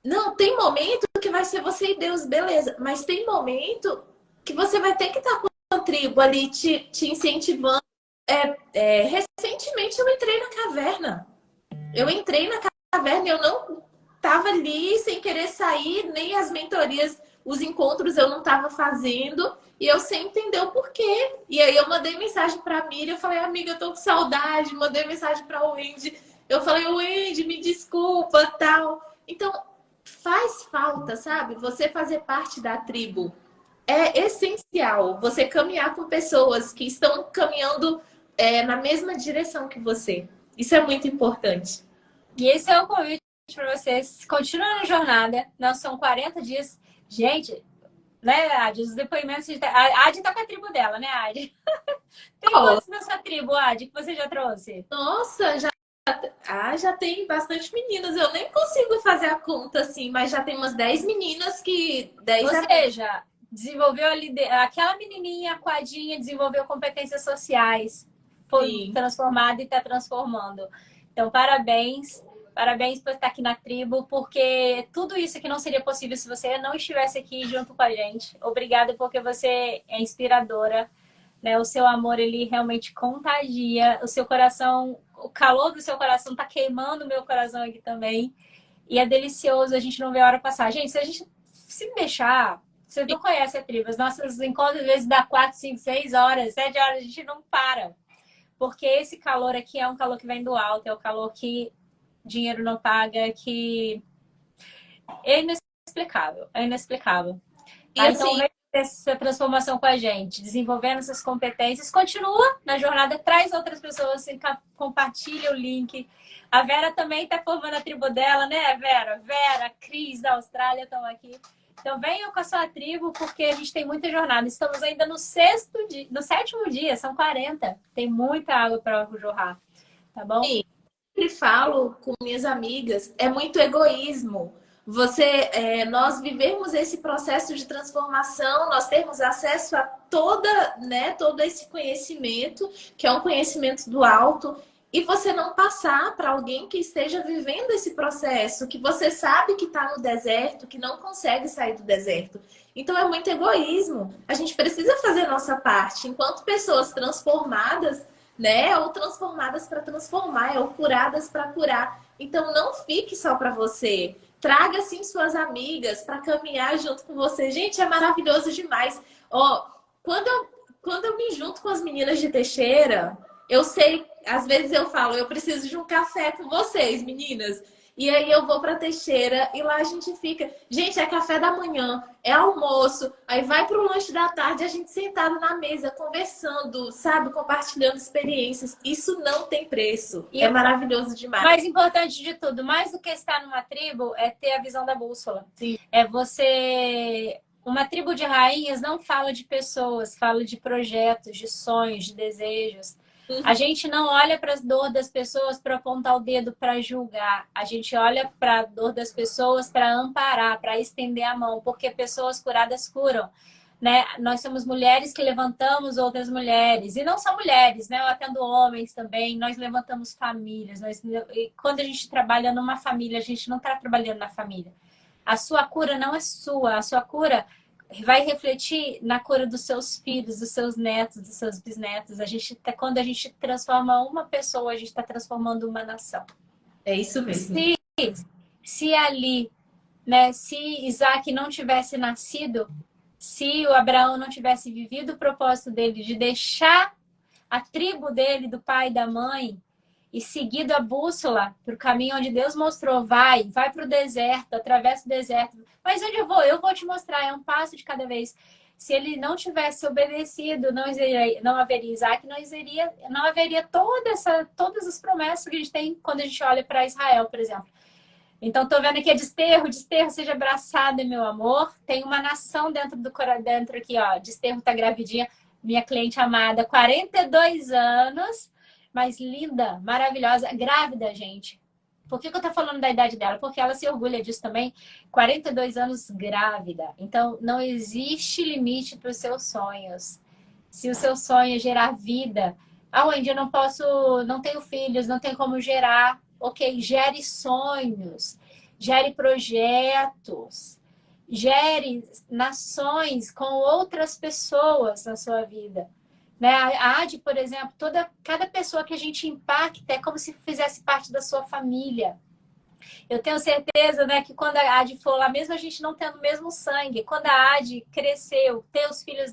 Não, tem momento que vai ser você e Deus, beleza. Mas tem momento que você vai ter que estar com a tribo ali te incentivando. Recentemente eu entrei na caverna. Eu entrei na caverna e eu não estava ali sem querer sair, nem as mentorias, os encontros eu não estava fazendo. E eu sem entender o porquê. E aí eu mandei mensagem para a Miriam, eu falei, amiga, eu tô com saudade. Mandei mensagem para o Wendy. Eu falei, Wendy, me desculpa, tal. Então, faz falta, sabe? Você fazer parte da tribo. É essencial você caminhar com pessoas que estão caminhando na mesma direção que você. Isso é muito importante. E esse é o convite para vocês. Continuem na jornada. Não são 40 dias. Gente, né, Adi? Os depoimentos. A Adi tá com a tribo dela, né, Adi? Tem Oh, quantos na sua tribo, Adi, que você já trouxe? nossa, já tem bastante meninas. Eu nem consigo fazer a conta assim, mas já tem umas 10 meninas que. Ou 10 seja, desenvolveu aquela menininha aquadinha, desenvolveu competências sociais, foi assim. transformada e está transformando. Então, parabéns. Parabéns por estar aqui na tribo, porque tudo isso aqui não seria possível se você não estivesse aqui junto com a gente. Obrigada porque você é inspiradora, né? O seu amor, ele realmente contagia. O seu coração, o calor do seu coração está queimando o meu coração aqui também. E é delicioso, a gente não vê a hora passar. Gente, se a gente se deixar, você não conhece a tribo. Os nossos encontros, às vezes, dá 4, 5, 6 horas, 7 horas, a gente não para. Porque esse calor aqui é um calor que vem do alto, é o calor que dinheiro não paga, que é inexplicável, é inexplicável. E Tá? Então, assim, vem essa transformação com a gente, desenvolvendo essas competências. Continua na jornada, traz outras pessoas, compartilha o link. A Vera também está formando a tribo dela, né, Vera? Vera, Cris da Austrália estão aqui. Então, venham com a sua tribo, porque a gente tem muita jornada. Estamos ainda no sétimo dia, são 40. Tem muita água para jorrar, tá bom? sempre falo com minhas amigas, é muito egoísmo. Nós vivermos esse processo de transformação, nós termos acesso a todo esse conhecimento, que é um conhecimento do alto, e você não passar para alguém que esteja vivendo esse processo, que você sabe que está no deserto, que não consegue sair do deserto. Então é muito egoísmo. A gente precisa fazer a nossa parte. Enquanto pessoas transformadas, né? Ou transformadas para transformar, ou curadas para curar. Então não fique só para você. Traga sim suas amigas para caminhar junto com você. Gente, é maravilhoso demais. Ó, quando eu me junto com as meninas de Teixeira, eu sei, às vezes eu falo, eu preciso de um café com vocês, meninas. E aí eu vou para Teixeira e lá a gente fica. Gente, é café da manhã, é almoço, aí vai para o lanche da tarde, a gente sentado na mesa, conversando, sabe? Compartilhando experiências. Isso não tem preço. E É maravilhoso demais. mais importante de tudo, mais do que estar numa tribo, é ter a visão da bússola. Sim. É você. Uma tribo de rainhas não fala de pessoas, fala de projetos, de sonhos, de desejos. A gente não olha para a dor das pessoas para apontar o dedo para julgar. A gente olha para a dor das pessoas para amparar, para estender a mão, porque pessoas curadas curam. Né? Nós somos mulheres que levantamos outras mulheres. E não só mulheres, né? Eu atendo homens também. Nós levantamos famílias. E quando a gente trabalha numa família, a gente não está trabalhando na família. A sua cura não é sua. A sua cura vai refletir na cura dos seus filhos, dos seus netos, dos seus bisnetos. Quando a gente transforma uma pessoa, a gente está transformando uma nação. É isso mesmo. Se ali, né, se Isaac não tivesse nascido, se o Abraão não tivesse vivido o propósito dele de deixar a tribo dele, do pai e da mãe, e seguido a bússola para o caminho onde Deus mostrou, vai para o deserto, atravessa o deserto. Mas onde eu vou? Eu vou te mostrar, é um passo de cada vez. Se ele não tivesse obedecido, não haveria Isaac, não haveria todas as promessas que a gente tem quando a gente olha para Israel, por exemplo. Então, estou vendo aqui, Desterro, seja abraçada, meu amor. Tem uma nação dentro aqui, ó. Desterro tá gravidinha, minha cliente amada, 42 anos, mas linda, maravilhosa, grávida, gente. Por que eu tô falando da idade dela? Porque ela se orgulha disso também. 42 anos grávida. Então, não existe limite para os seus sonhos. Se o seu sonho é gerar vida, aonde eu não tenho filhos, não tenho como gerar. Ok, gere sonhos, gere projetos, gere nações com outras pessoas na sua vida. Né? A AD, por exemplo, cada pessoa que a gente impacta é como se fizesse parte da sua família. Eu tenho certeza, né, que quando a AD for lá, mesmo a gente não tendo o mesmo sangue, quando a AD cresceu, ter os filhos